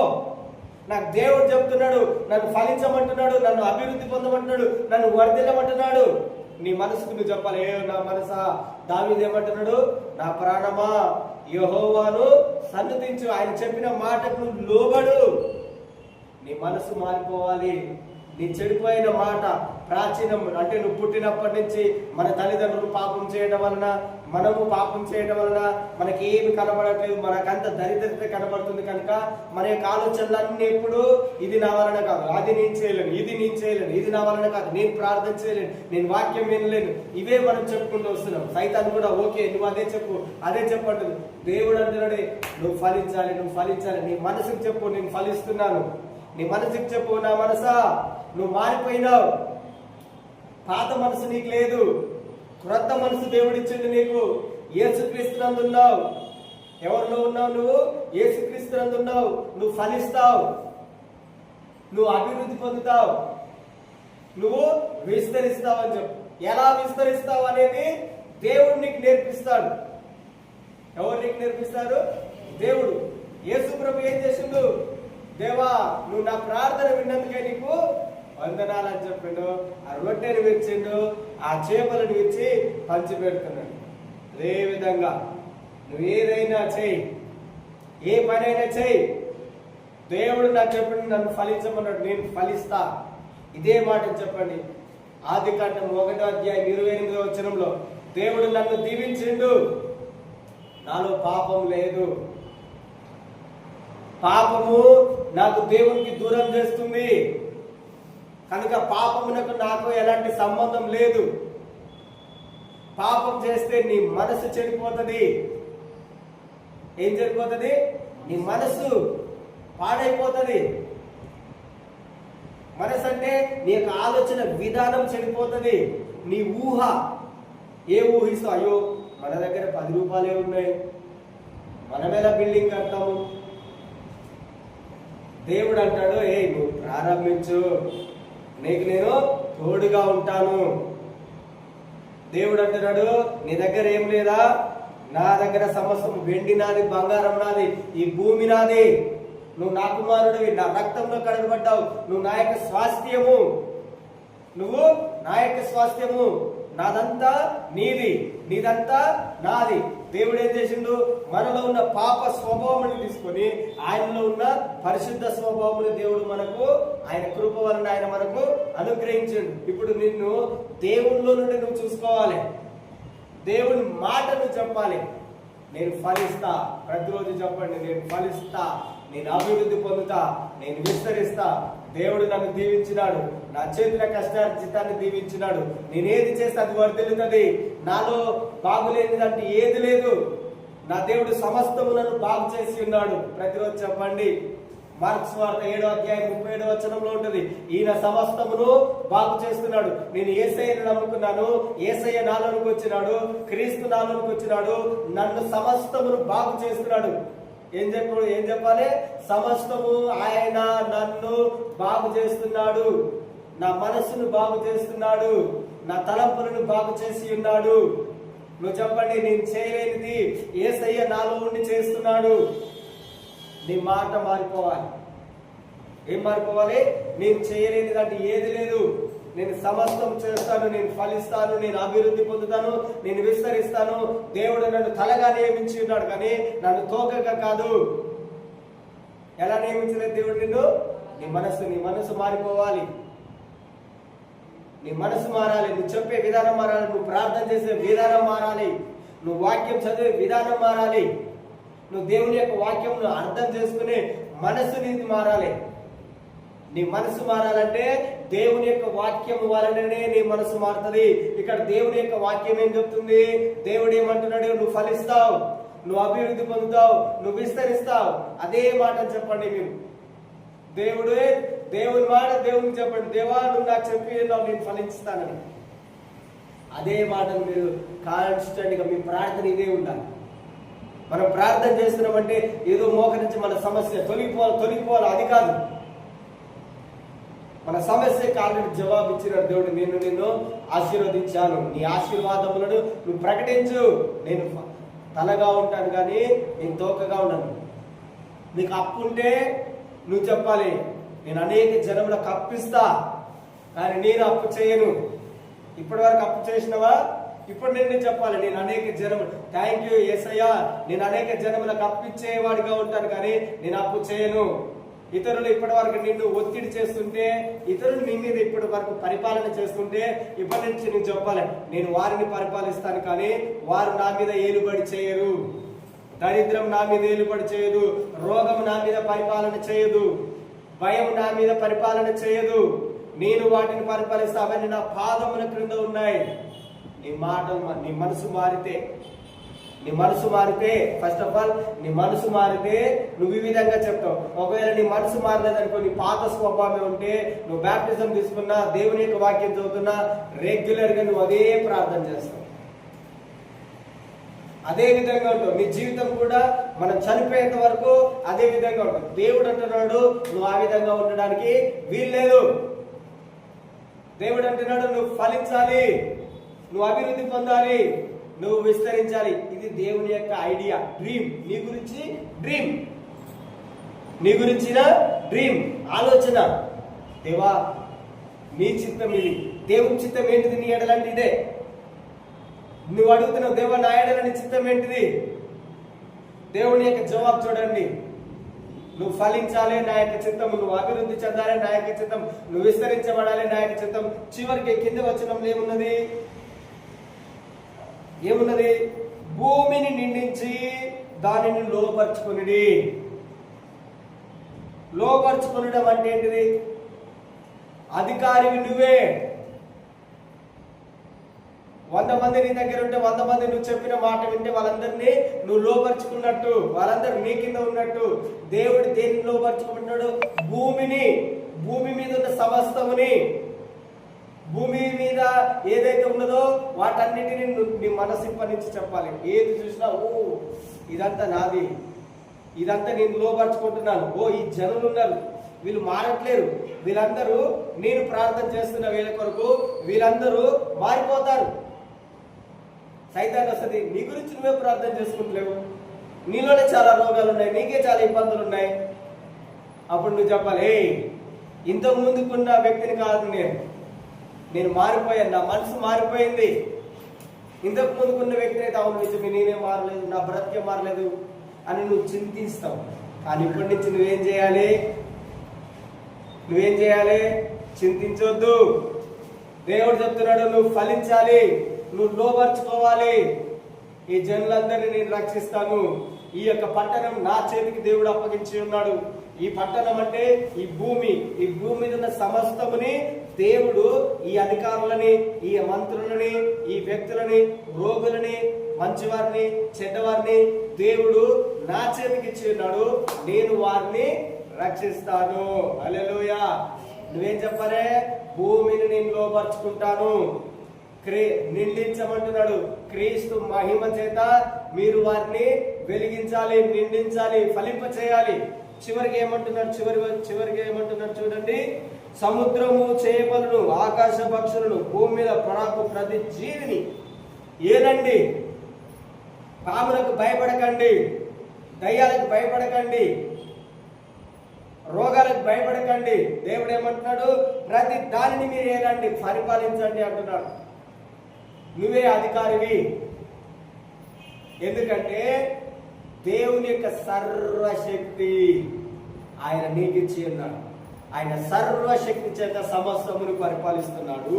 నాకు దేవుడు చెప్తున్నాడు, నన్ను ఫలించమంటున్నాడు, నన్ను అభివృద్ధి పొందమంటున్నాడు, నన్ను వర్ధిల్లమంటున్నాడు. నీ మనసుకు నువ్వు చెప్పాలి, నా మనసా, దావీదు ఏమంటున్నాడు? నా ప్రాణమా యెహోవాను సన్నుతించు, ఆయన చెప్పిన మాటకు నువ్వు లోబడు. నీ మనసు మారిపోవాలి. నీ చెడిపోయిన మాట ప్రాచీనం అంటే నువ్వు పుట్టినప్పటి నుంచి మన తల్లిదండ్రులు పాపం చేయడం వలన, మనము పాపం చేయడం వలన మనకి ఏమి కనబడట్లేదు, మనకంత దరిద్రత కనబడుతుంది కనుక మన యొక్క ఆలోచనలన్నీ ఎప్పుడు ఇది నా వలన కాదు, అది నేను చేయలేను, ఇది నేను చేయలేను, ఇది నా వలన కాదు, నేను ప్రార్థన చేయలేను, నేను వాక్యం వినలేను, ఇవే మనం చెప్పుకుంటూ వస్తున్నాం. సైతాన్ కూడా ఓకే నువ్వు అదే చెప్పు, అదే చెప్పంటుంది. దేవుడు అంటున్నాడే, నువ్వు ఫలించాలి, నువ్వు ఫలించాలి. నీ మనసుకు చెప్పు, నేను ఫలిస్తున్నాను. నీ మనసుకు చెప్పు, నా మనసా నువ్వు మారిపోయినావు, పాత మనసు నీకు లేదు, క్రొత్త మనసు దేవుడిచ్చింది నీకు. యేసుక్రీస్తునందు ఉన్నావు. ఎవరిలో ఉన్నావు నువ్వు? యేసుక్రీస్తునందు ఉన్నావు. నువ్వు ఫలిస్తావు, నువ్వు అభివృద్ధి పొందుతావు, నువ్వు విస్తరిస్తావు అని చెప్పు. ఎలా విస్తరిస్తావు అనేది దేవుడు నీకు నేర్పిస్తాడు. ఎవరు నీకు నేర్పిస్తారు? దేవుడు. యేసు ప్రభు ఏం చేసిండు? దేవా, నువ్వు నా ప్రార్థన విన్నందుకే నీకు వందనాలు అని చెప్పిండు. ఆ రొట్టెను విచ్చిండు, ఆ చేపలను విచ్చి పంచి పెడుతున్నాడు. అదే విధంగా నువ్వు ఏదైనా చెయ్యి, ఏ పనైనా చెయ్యి, దేవుడు నాకు చెప్పిండు, నన్ను ఫలించమన్నాడు, నేను ఫలిస్తా. ఇదే మాట చెప్పండి. ఆదికాండం 1వ అధ్యాయం 28వ వచనంలో దేవుడు నన్ను దీవించిండు, నాలో పాపం లేదు. పాపము నాకు దేవునికి దూరం చేస్తుంది కనుక పాపమునకు నాకు ఎలాంటి సంబంధం లేదు. పాపం చేస్తే నీ మనసు చెడిపోతుంది. ఏం చెడిపోతుంది? నీ మనసు పాడైపోతుంది. మనసు అంటే నీ యొక్క ఆలోచన విధానం చెడిపోతుంది. నీ ఊహ, ఏ ఊహిస్తావు? అయ్యో మన దగ్గర 10 రూపాయలే ఉన్నాయి, మనమేలా బిల్డింగ్ కడతాము? దేవుడు అంటాడు, ఏ నువ్వు ప్రారంభించు, నీకు నేను తోడుగా ఉంటాను. దేవుడు అంటున్నాడు, నీ దగ్గర ఏం లేదా? నా దగ్గర సమస్తం, వెండి నాది, బంగారం నాది, ఈ భూమి నాది, నువ్వు నా కుమారుడివి, నా రక్తంలో కడగబడ్డావు, నువ్వు నా యొక్క స్వాస్థ్యము, నువ్వు నా యొక్క స్వాస్థ్యము, నాదంతా నీది, నీదంతా నాది. దేవుడు ఏం చేసిండు? మనలో ఉన్న పాప స్వభావాన్ని తీసుకొని ఆయనలో ఉన్న పరిశుద్ధ స్వభావాన్ని దేవుడు మనకు, ఆయన కృప వలన ఆయన మనకు అనుగ్రహించిండు. ఇప్పుడు నిన్ను దేవునిలో నుండి నువ్వు చూసుకోవాలి, దేవుని మాటను చెప్పాలి. నేను ఫలిస్తా. ప్రతిరోజు చెప్పండి, నేను ఫలిస్తా, నేను అభివృద్ధి పొందుతా, నేను విస్తరిస్తా. దేవుడు నన్ను దీవించినాడు, నా చేతుల కష్టార్జితాన్ని దీవించినాడు, నేనేది చేస్తే అది వర్ధిల్లుతుంది, నాలో బాగులేనిదంటే ఏది లేదు, నా దేవుడు సమస్తము నన్ను బాగు చేసి ఉన్నాడు. ప్రతిరోజు చెప్పండి. మార్క్స్ వార్త 7వ అధ్యాయం 37వ వచనంలో ఉంటుంది, ఈయన సమస్తమును బాగు చేస్తున్నాడు. నేను యేసయ్యను నమ్ముకున్నాను, యేసయ్య నాలోనికి వచ్చినాడు, క్రీస్తు నాలోనికి వచ్చినాడు, నన్ను సమస్తమును బాగు చేస్తున్నాడు. ఏం చెప్పాలి? సమస్తము ఆయన నన్ను బాగు చేస్తున్నాడు, నా మనస్సును బాగు చేస్తున్నాడు, నా తలంపులను బాగు చేసి ఉన్నాడు. నువ్వు చెప్పండి, నేను చేయలేనిది యేసయ్య నాలో ఉండి చేస్తున్నాడు. నీ మాట మారిపోవాలి. ఏం మారిపోవాలి? నేను చేయలేనిది అంటే ఏది లేదు, నేను సమస్తం చేస్తాను, నేను ఫలిస్తాను, నేను అభివృద్ధి పొందుతాను, నేను విస్తరిస్తాను. దేవుడు నన్ను తలగా నియమించి ఉన్నాడు, కానీ నన్ను తోకగా కాదు. ఎలా నియమించలేదు దేవుడు నిన్ను? నీ మనసు మారిపోవాలి. నీ మనసు మారాలి, నువ్వు చెప్పే విధానం మారాలి, నువ్వు ప్రార్థన చేసే విధానం మారాలి, నువ్వు వాక్యం చదివే విధానం మారాలి, నువ్వు దేవుని యొక్క వాక్యం అర్థం చేసుకునే మనసు నీది మారాలి. నీ మనసు మారాలంటే దేవుని యొక్క వాక్యం వలననే నీ మనసు మారుతుంది. ఇక్కడ దేవుని యొక్క వాక్యం ఏం చెప్తుంది? దేవుడు ఏమంటున్నాడు? నువ్వు ఫలిస్తావు, నువ్వు అభివృద్ధి పొందుతావు, నువ్వు విస్తరిస్తావు. అదే మాట చెప్పండి మీరు. దేవుని మాట దేవునికి చెప్పండి, దేవా నువ్వు నాకు చెప్పి నేను ఫలిస్తానని. అదే మాటను మీరు కాన్స్టెంట్ గా మీ ప్రార్థన ఇదే ఉండాలి. మనం ప్రార్థన చేస్తున్నామంటే ఏదో మోకరించి మన సమస్య తొలగిపోవాలి అది కాదు. మన సమస్యకి ఆల్రెడీ జవాబు ఇచ్చినాడు దేవుడు. నిన్ను ఆశీర్వదించాను, నీ ఆశీర్వాదములను నువ్వు ప్రకటించు. నేను తలగా ఉంటాను కానీ నేను తోకగా ఉన్నాను. నీకు అప్పు ఉంటే నువ్వు చెప్పాలి, నేను అనేక జనములకు అప్పిస్తా, కానీ నేను అప్పు చేయను. ఇప్పటి వరకు అప్పు చేసినవా? ఇప్పుడు నేను చెప్పాలి, నేను అనేక జనములు, థ్యాంక్ యూ యేసయ్యా, నేను అనేక జనములకు అప్పిచ్చేవాడిగా ఉంటాను కానీ నేను అప్పు చేయను. ఇతరులు ఇప్పటి వరకు నిన్ను ఒత్తిడి చేస్తుంటే, ఇతరులు నీ మీద ఇప్పటి వరకు పరిపాలన చేస్తుంటే, ఇప్పటి నుంచి నేను చెప్పాలి, నేను వారిని పరిపాలిస్తాను కానీ వారు నా మీద ఏలుబడి చేయరు. దరిద్రం నా మీద ఏలుబడి చేయదు, రోగం నా మీద పరిపాలన చేయదు, భయం నా మీద పరిపాలన చేయదు. నేను వాటిని పరిపాలిస్తా, అవన్నీ నా పాదముల క్రింద ఉన్నాయి. నీ మనసు మారితే ఫస్ట్ ఆఫ్ ఆల్ నీ మనసు మారితే నువ్వు ఈ విధంగా చెప్తావు. ఒకవేళ నీ మనసు మారలేదనుకో, నీ పాత స్వభావమే ఉంటే, నువ్వు బ్యాప్టిజం తీసుకున్నా, దేవుని యొక్క వాక్యం చదువుతున్నా, రెగ్యులర్ గా నువ్వు అదే ప్రార్థన చేస్తావు, అదే విధంగా ఉంటావు. నీ జీవితం కూడా మనం చనిపోయేంత వరకు అదే విధంగా ఉంటుంది. దేవుడు అంటున్నాడు నువ్వు ఆ విధంగా ఉండడానికి వీల్లేదు. దేవుడు అంటున్నాడు నువ్వు ఫలించాలి, నువ్వు అభివృద్ధి పొందాలి, నువ్వు విస్తరించాలి. ఇది దేవుని యొక్క ఐడియా, డ్రీమ్. నీ గురించిన డ్రీమ్, ఆలోచన. దేవా నీ చిత్తం ఇది, దేవుని చిత్తం ఏంటిది నీ ఎడలంటే ఇదే. నువ్వు అడుగుతున్నావు, దేవా నా ఎడల నీ చిత్తం ఏంటిది? దేవుని యొక్క జవాబు చూడండి, నువ్వు ఫలించాలి, నా యొక్క చిత్తం, నువ్వు అభివృద్ధి చెందాలి, నా యొక్క చిత్తం, నువ్వు విస్తరించబడాలి, నా యొక్క చిత్తం. చివరికి కింద వచనంలో ఏమున్నది? భూమిని నిండించి దానిని లోపరుచుకుని. లోపరుచుకునడం అంటే ఏంటిది? అధికారివి నువ్వే. 100 మంది నీ దగ్గర ఉంటే 100 మంది నువ్వు చెప్పిన మాట వింటే వాళ్ళందరినీ నువ్వు లోపరుచుకున్నట్టు, వాళ్ళందరూ నీ కింద ఉన్నట్టు. దేవుడు దేన్ని లోపరుచుకుంటున్నాడు? భూమి మీద ఉన్న సమస్తముని, భూమి మీద ఏదైతే ఉన్నదో వాటన్నిటిని నీ మనసిప్పనించి చెప్పాలి. ఏది చూసినా ఓ ఇదంతా నాది, ఇదంతా నేను లోపరుచుకుంటున్నాను. ఓ ఈ జనులు ఉన్నారు, వీళ్ళు మారట్లేరు, వీళ్ళందరూ నేను ప్రార్థన చేస్తున్న వీళ్ళ కొరకు వీళ్ళందరూ మారిపోతారు. సైతాన్ వస్తుంది, నీ గురించి నువ్వే ప్రార్థన చేసుకుంటలేవు, నీలోనే చాలా రోగాలు ఉన్నాయి, నీకే చాలా ఇబ్బందులు ఉన్నాయి. అప్పుడు నువ్వు చెప్పాలి, ఇంతకు ముందుకున్న వ్యక్తిని కాదు నేను మారిపోయాను, నా మనసు మారిపోయింది. ఇంతకు ముందుకున్న వ్యక్తిని అయితే అవును నిజమే, నేనే మారలేదు, నా బ్రతికే మారలేదు అని నువ్వు చింతిస్తావు. కానీ ఇప్పటి నుంచి నువ్వేం చేయాలి? చింతించొద్దు. దేవుడు చెప్తున్నాడు నువ్వు ఫలించాలి, నువ్వు లోపరుచుకోవాలి. ఈ జనులందరినీ నేను రక్షిస్తాను, ఈ యొక్క పట్టణం నా చేతికి దేవుడు అప్పగించి ఉన్నాడు, ఈ పట్టణం అంటే ఈ భూమి మీద ఉన్న సమస్తముని దేవుడు ఈ అధికారులని, ఈ మంత్రులని, ఈ వ్యక్తులని, రోగులని, మంచివారిని, చెడ్డవారిని దేవుడు నా చేతికి ఇచ్చి ఉన్నాడు. నేను వారిని రక్షిస్తాను. హల్లెలూయా. నువ్వేం చెప్పారే? భూమిని నేను లోపరుచుకుంటాను. నిండించమంటున్నాడు. క్రీస్తు మహిమ చేత మీరు వారిని వెలిగించాలి, నిండించాలి, ఫలింప చేయాలి. చివరికి ఏమంటున్నాడు? చివరికి ఏమంటున్నాడు చూడండి. సముద్రము, చేపలను, ఆకాశ పక్షులను, భూమి మీద ప్రాకు ప్రతి జీవిని ఏనండి. పాములకు భయపడకండి, దయ్యాలకు భయపడకండి, రోగాలకు భయపడకండి. దేవుడు ఏమంటున్నాడు? ప్రతి దానిని మీరు ఏనండి, పరిపాలించండి అంటున్నాడు. నువ్వే అధికారివి. ఎందుకంటే దేవుని యొక్క సర్వశక్తి ఆయన నీకు ఇచ్చి ఉన్నాడు. ఆయన సర్వశక్తి చేత సమస్తమును పరిపాలిస్తున్నాడు.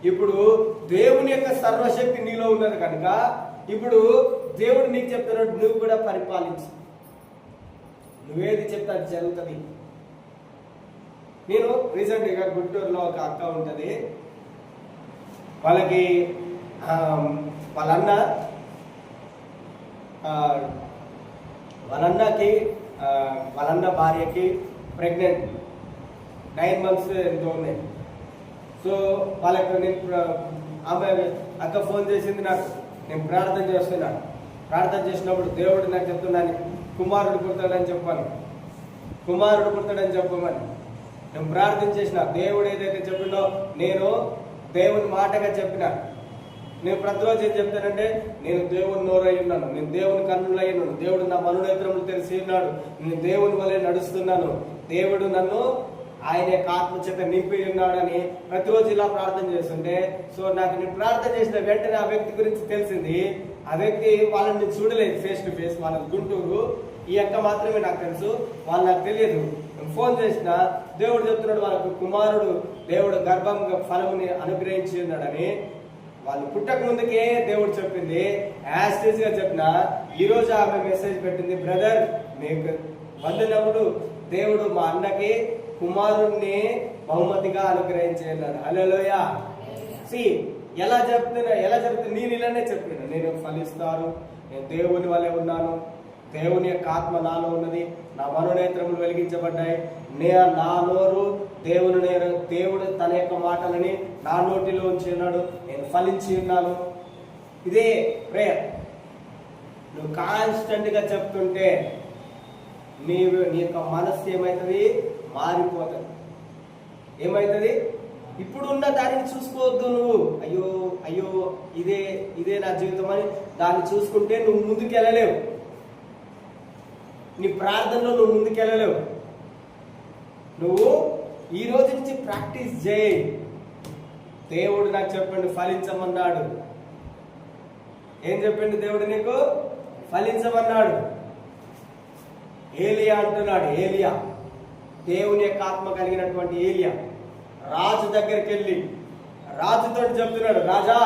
ఇప్పుడు దేవుని యొక్క సర్వశక్తి నీలో ఉన్నది కనుక ఇప్పుడు దేవుడు నీకు చెప్తున్నాడు, నువ్వు కూడా పరిపాలించు. నువ్వేది చెప్తే అది జరుగుతుంది. నేను రీసెంట్గా గుంటూరులో ఒక అక్క ఉంటుంది. వాళ్ళకి వాళ్ళన్న భార్యకి ప్రెగ్నెంట్ 9 months ఎంతో ఉన్నాయి. సో వాళ్ళకి నేను ఆమె అక్క ఫోన్ చేసింది నాకు. నేను ప్రార్థన చేస్తున్నాను. ప్రార్థన చేసినప్పుడు దేవుడు నాకు చెప్తున్నాను, కుమారుడు పుడతాడని చెప్పాను, కుమారుడు పుడతాడని చెప్పమని నేను ప్రార్థన చేసిన. దేవుడు ఏదైతే చెప్పిండో నేను దేవుని మాటగా చెప్పిన. నేను ప్రతిరోజు ఏం చెప్తానంటే, నేను దేవుని నోరై ఉన్నాను, నేను దేవుని కన్నులై ఉన్నాను, దేవుడు నా మనోనేత్రములు తెలిసి ఉన్నాడు, నేను దేవుని వలె నడుస్తున్నాను, దేవుడు నన్ను ఆయన యొక్క ఆత్మ చేత నింపి ఉన్నాడని ప్రతిరోజు ఇలా ప్రార్థన చేస్తుంటే, సో నాకు నేను ప్రార్థన చేసిన వెంటనే ఆ వ్యక్తి గురించి తెలిసింది. ఆ వ్యక్తి వాళ్ళని చూడలేదు ఫేస్ టు ఫేస్, వాళ్ళ గుంటూరు. ఈ అక్క మాత్రమే నాకు తెలుసు, వాళ్ళు నాకు తెలియదు. ఫోన్ చేసిన దేవుడు చెప్తున్నాడు వాళ్ళకు కుమారుడు దేవుడు గర్భం ఫలముని అనుగ్రహించి ఉన్నాడని. వాళ్ళు పుట్టక ముందుకే దేవుడు చెప్పింది. యాస్టేజ్ గా చెప్పిన ఈ రోజు ఆమె మెసేజ్ పెట్టింది, బ్రదర్ మీకు వందనములు, దేవుడు మా అన్నకి కుమారుణ్ణి బహుమతిగా అనుగ్రహించి ఉన్నాడు. హల్లెలూయా. ఎలా జరుగుతుంది? నేను ఇలానే చెప్పిన, నేను ఫలిస్తాను, నేను దేవుని వలె ఉన్నాను, దేవుని యొక్క ఆత్మ నాలో ఉన్నది, నా మనోనేత్రములు వెలిగించబడ్డాయి, నా నోరు దేవుడు తన యొక్క మాటలని నా నోటిలో ఉంచి ఉన్నాడు, నేను ఫలించి ఉన్నాను. ఇదే ప్రేయర్. నువ్వు కాన్స్టెంట్ గా చెప్తుంటే నీ యొక్క మనస్సు ఏమవుతుంది? మారిపోతుంది. ఏమవుతుంది? ఇప్పుడున్న దానిని చూసుకోవద్దు. నువ్వు అయ్యో అయ్యో ఇదే నా జీవితం అని దాన్ని చూసుకుంటే నువ్వు ముందుకెళ్ళలేవు. నీ ప్రార్థనలో నువ్వు ముందుకెళ్ళలేవు. నువ్వు ఈ రోజు నుంచి ప్రాక్టీస్ చేయి. దేవుడు నాకు చెప్పండి ఫలించమన్నాడు. ఏం చెప్పండి దేవుడు నీకు? ఫలించమన్నాడు. ఏలియా అంటున్నాడు. ఏలియా, దేవుని యొక్క ఆత్మ కలిగినటువంటి ఏలియా రాజు దగ్గరికి వెళ్ళి రాజుతో చెప్తున్నాడు, రాజా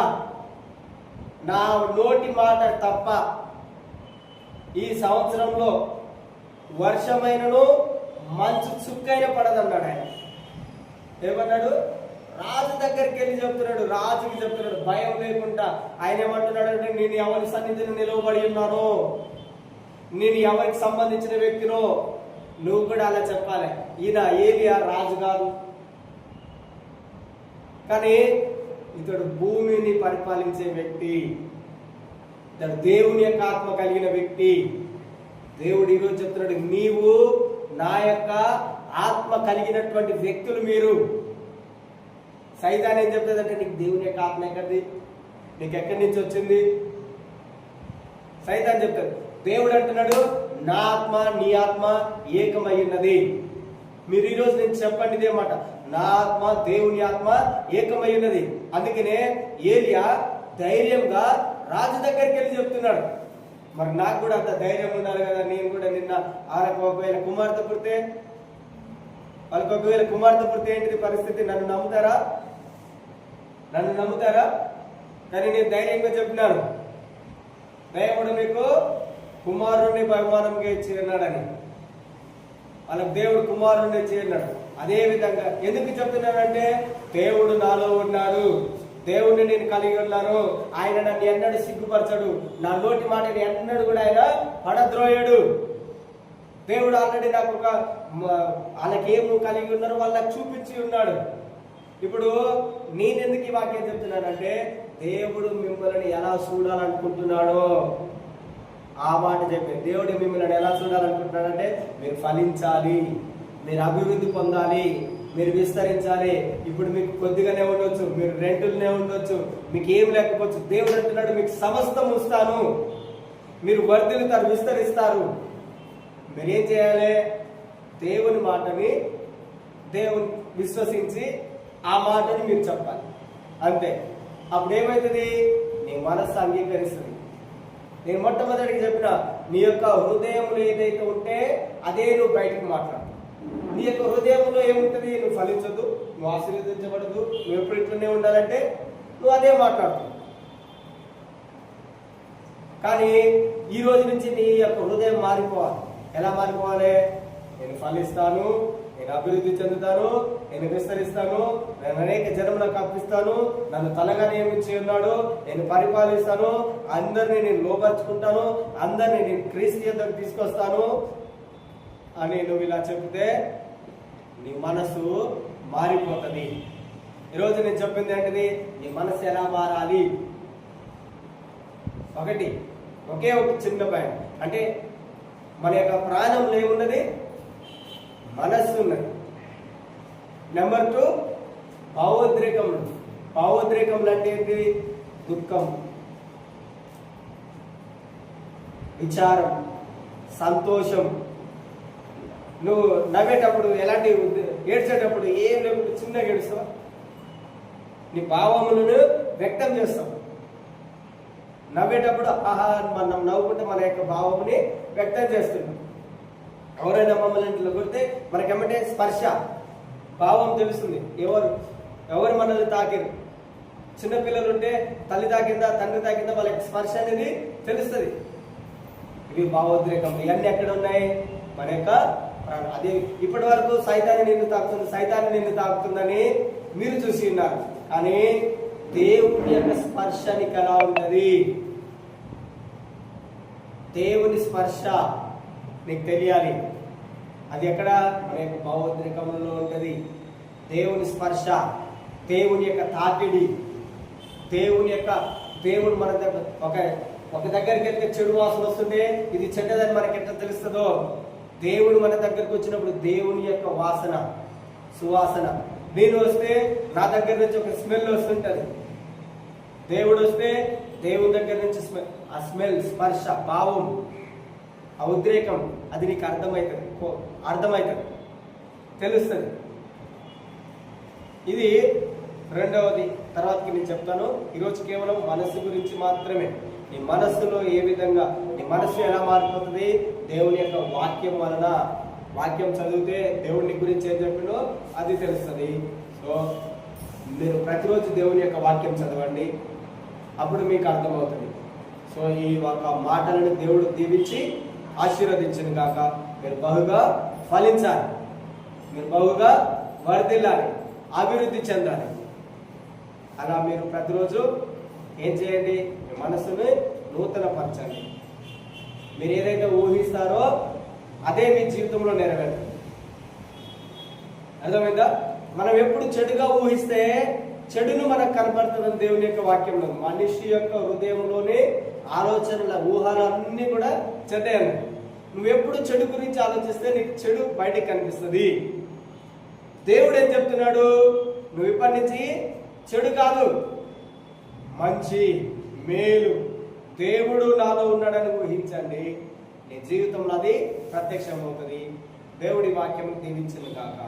నా నోటి మాట తప్ప ఈ సంవత్సరంలో వర్షమైనను మంచు చుక్కైన పడదన్నాడు. ఆయన ఏమన్నాడు? రాజు దగ్గరికి వెళ్ళి చెప్తున్నాడు, రాజుకి చెప్తున్నాడు భయం లేకుండా. ఆయన ఏమంటున్నాడు అంటే, నేను ఎవరి సన్నిధిని నిలవబడి ఉన్నానో, నేను ఎవరికి సంబంధించిన వ్యక్తినో నువ్వు కూడా అలా చెప్పాలి. ఈయన ఏలియా రాజు కాదు, కానీ ఇతడు భూమిని పరిపాలించే వ్యక్తి, ఇతడు దేవుని యొక్క ఆత్మ కలిగిన వ్యక్తి. దేవుడు ఈరోజు చెప్తున్నాడు, నీవు నా యొక్క ఆత్మ కలిగినటువంటి వ్యక్తులు మీరు. సైతాన్ ఏం చెప్తుందంటే, నీకు దేవుని యొక్క ఆత్మ ఎక్కడిది, నీకు ఎక్కడి నుంచి వచ్చింది? సైతాన్ చెప్తాడు. దేవుడు అంటున్నాడు, నా ఆత్మ నీ ఆత్మ ఏకమై ఉన్నది. మీరు ఈరోజు నేను చెప్పండి ఇదే మాట, నా ఆత్మ దేవుని ఆత్మ ఏకమై ఉన్నది. అందుకనే ఏలియా ధైర్యంగా రాజు దగ్గరికి వెళ్ళి చెప్తున్నాడు. మరి నాకు కూడా అంత ధైర్యం ఉండాలి కదా. నేను కూడా నిన్న వాళ్ళకి ఒకవేళ కుమార్తె పుడితే ఏంటిది పరిస్థితి? నన్ను నమ్ముతారా? కానీ నేను ధైర్యంగా చెప్పినాను, దేవుడు మీకు కుమారుడిని బహుమానంగా ఇచ్చి ఉన్నాడని. వాళ్ళకి దేవుడు కుమారుడిని చేరినాడు. అదే విధంగా ఎందుకు చెప్తున్నానంటే దేవుడు నాలో ఉన్నాడు, దేవుడిని నేను కలిగి ఉన్నాను, ఆయన నన్ను ఎన్నడూ సిగ్గుపరచడు, నా నోటి మాటని ఎన్నడూ కూడా ఆయన పడద్రోయడు. దేవుడు ఆల్రెడీ నాకు వాళ్ళకి ఏం కలిగి ఉన్నారో వాళ్ళకి చూపించి ఉన్నాడు. ఇప్పుడు నేనెందుకు ఈ వాక్యం చెప్తున్నానంటే దేవుడు మిమ్మల్ని ఎలా చూడాలనుకుంటున్నాడో ఆ మాట చెప్పే. దేవుడు మిమ్మల్ని ఎలా చూడాలనుకుంటున్నాడంటే మీరు ఫలించాలి, మీరు అభివృద్ధి పొందాలి, మీరు విస్తరించాలి. ఇప్పుడు మీకు కొద్దిగానే ఉండొచ్చు, మీరు రెంటులనే ఉండొచ్చు, మీకు ఏం లేకపోవచ్చు. దేవుడు అంటున్నాడు మీకు సమస్తం ఇస్తాను, మీరు వర్ధిల్లుతారు, విస్తరిస్తారు. మీరేం చేయాలి? దేవుని మాటని దేవుని విశ్వసించి ఆ మాటని మీరు చెప్పాలి, అంతే. అప్పుడు ఏమవుతుంది? నీ మనస్సు అంగీకరిస్తుంది. నేను మొట్టమొదటికి చెప్పిన నీ యొక్క హృదయంలో ఏదైతే ఉంటే అదే నువ్వు బయటకు మాట్లాడు. నీ యొక్క హృదయంలో ఏముంటుంది? నువ్వు ఫలించదు, నువ్వు ఆశీర్వదించబడదు, నువ్వు ఎప్పుడు ఇట్లనే ఉండాలంటే నువ్వు అదే మాట్లాడుతావు. కానీ ఈ రోజు నుంచి నీ యొక్క హృదయం మారిపోవాలి. ఎలా మారిపోవాలి? నేను ఫలిస్తాను, నేను అభివృద్ధి చెందుతాను, నేను విస్తరిస్తాను, నేను అనేక జనములకు అప్పిస్తాను, నన్ను తలగా నియమించి ఉన్నాడు, నేను పరిపాలిస్తాను, అందరినీ నేను లోపరుచుకుంటాను, అందరినీ నేను క్రీస్తు యొద్దకు తీసుకొస్తాను అని నువ్వు ఇలా చెప్తే నీ మనసు మారిపోతుంది. ఈరోజు నేను చెప్పింది ఏంటిది? నీ మనసు ఎలా మారాలి? ఒకే ఒక చిన్న పాయింట్. అంటే మన యొక్క ప్రాణంలో ఏమున్నది? మనస్సు ఉన్నది. నెంబర్ 2 భావోద్రేకములు. భావోద్రేకములు అంటే ఏంటి? దుఃఖం, విచారం, సంతోషం. నువ్వు నవ్వేటప్పుడు ఎలాంటి, ఏడ్చేటప్పుడు ఏం లేకుండా చిన్నగా ఏడుస్తావా? నీ భావములను వ్యక్తం చేస్తావు. నవ్వేటప్పుడు ఆహా మనం నవ్వుకుంటే మన యొక్క భావముని వ్యక్తం చేస్తున్నాం. ఎవరైనా మమ్మల్ని ఇంట్లో కొడితే మనకేమంటే స్పర్శ భావం తెలుస్తుంది. ఎవరు మనల్ని తాకిరు. చిన్నపిల్లలు ఉంటే తల్లి తాకిందా, తండ్రి తాకిందా, వాళ్ళకి స్పర్శ అనేది తెలుస్తుంది. ఇవి భావోద్రేకం. ఇవన్నీ ఎక్కడ ఉన్నాయి? మన యొక్క ప్రాణం. అదే ఇప్పటి వరకు సైతాన్ని నిన్ను తాకుతుందని మీరు చూసి ఉన్నారు. కానీ దేవుని యొక్క స్పర్శ నీకు ఎలా ఉన్నది? దేవుని స్పర్శ నీకు తెలియాలి. అది ఎక్కడ? మన యొక్క భావోద్రేకంలో ఉంటుంది. దేవుని స్పర్శ, దేవుని యొక్క తాకిడి, దేవుడు మన దగ్గర ఒక దగ్గరికి వెళ్తే చెడు వాసన వస్తుంటే ఇది చెడ్డదని మనకి ఎట్లా తెలుస్తుందో, దేవుడు మన దగ్గరకు వచ్చినప్పుడు దేవుని యొక్క వాసన, సువాసన. నేను వస్తే నా దగ్గర నుంచి ఒక స్మెల్ వస్తుంటది. దేవుడు వస్తే దేవుని దగ్గర నుంచి ఆ స్మెల్, స్పర్శ, భావం, ఆ ఉద్రేకం అది నీకు అర్థమవుతుంది, తెలుస్తుంది. ఇది రెండవది. తర్వాతకి నేను చెప్తాను. ఈరోజు కేవలం మనస్సు గురించి మాత్రమే. నీ మనస్సులో ఏ విధంగా, నీ మనస్సు ఎలా మారిపోతుంది? దేవుని యొక్క వాక్యం వలన. వాక్యం చదివితే దేవుని గురించి ఏం చెప్పినో అది తెలుస్తుంది. సో మీరు ప్రతిరోజు దేవుని యొక్క వాక్యం చదవండి, అప్పుడు మీకు అర్థమవుతుంది. సో ఈ ఒక మాటలను దేవుడు దీవించి ఆశీర్వదించిన కాక మీరు బహుగా ఫలించాలి, మీరు బహుగా వర్ధిల్లాలి, అభివృద్ధి చెందాలి. అలా మీరు ప్రతిరోజు ఏం చేయండి? మీ మనసుని నూతనపరచండి. మీరు ఏదైతే ఊహిస్తారో అదే మీ జీవితంలో నెరవేరుతుంది. అర్థమైందా? మనం ఎప్పుడు చెడుగా ఊహిస్తే చెడును మనకు కనపడుతున్న దేవుని యొక్క వాక్యంలో. మనిషి యొక్క హృదయంలోనే ఆలోచనల, ఊహలు అన్నీ కూడా చెడ్డయను. నువ్వెప్పుడు చెడు గురించి ఆలోచిస్తే నీకు చెడు బయటకు కనిపిస్తుంది. దేవుడు ఏం చెప్తున్నాడు? నువ్వు ఇప్పటి నుంచి చెడు కాదు, మంచి, మేలు, దేవుడు నాలో ఉన్నాడని ఊహించండి. నీ జీవితంలో అది ప్రత్యక్షమవుతుంది. దేవుడి వాక్యం దీవించును గాక.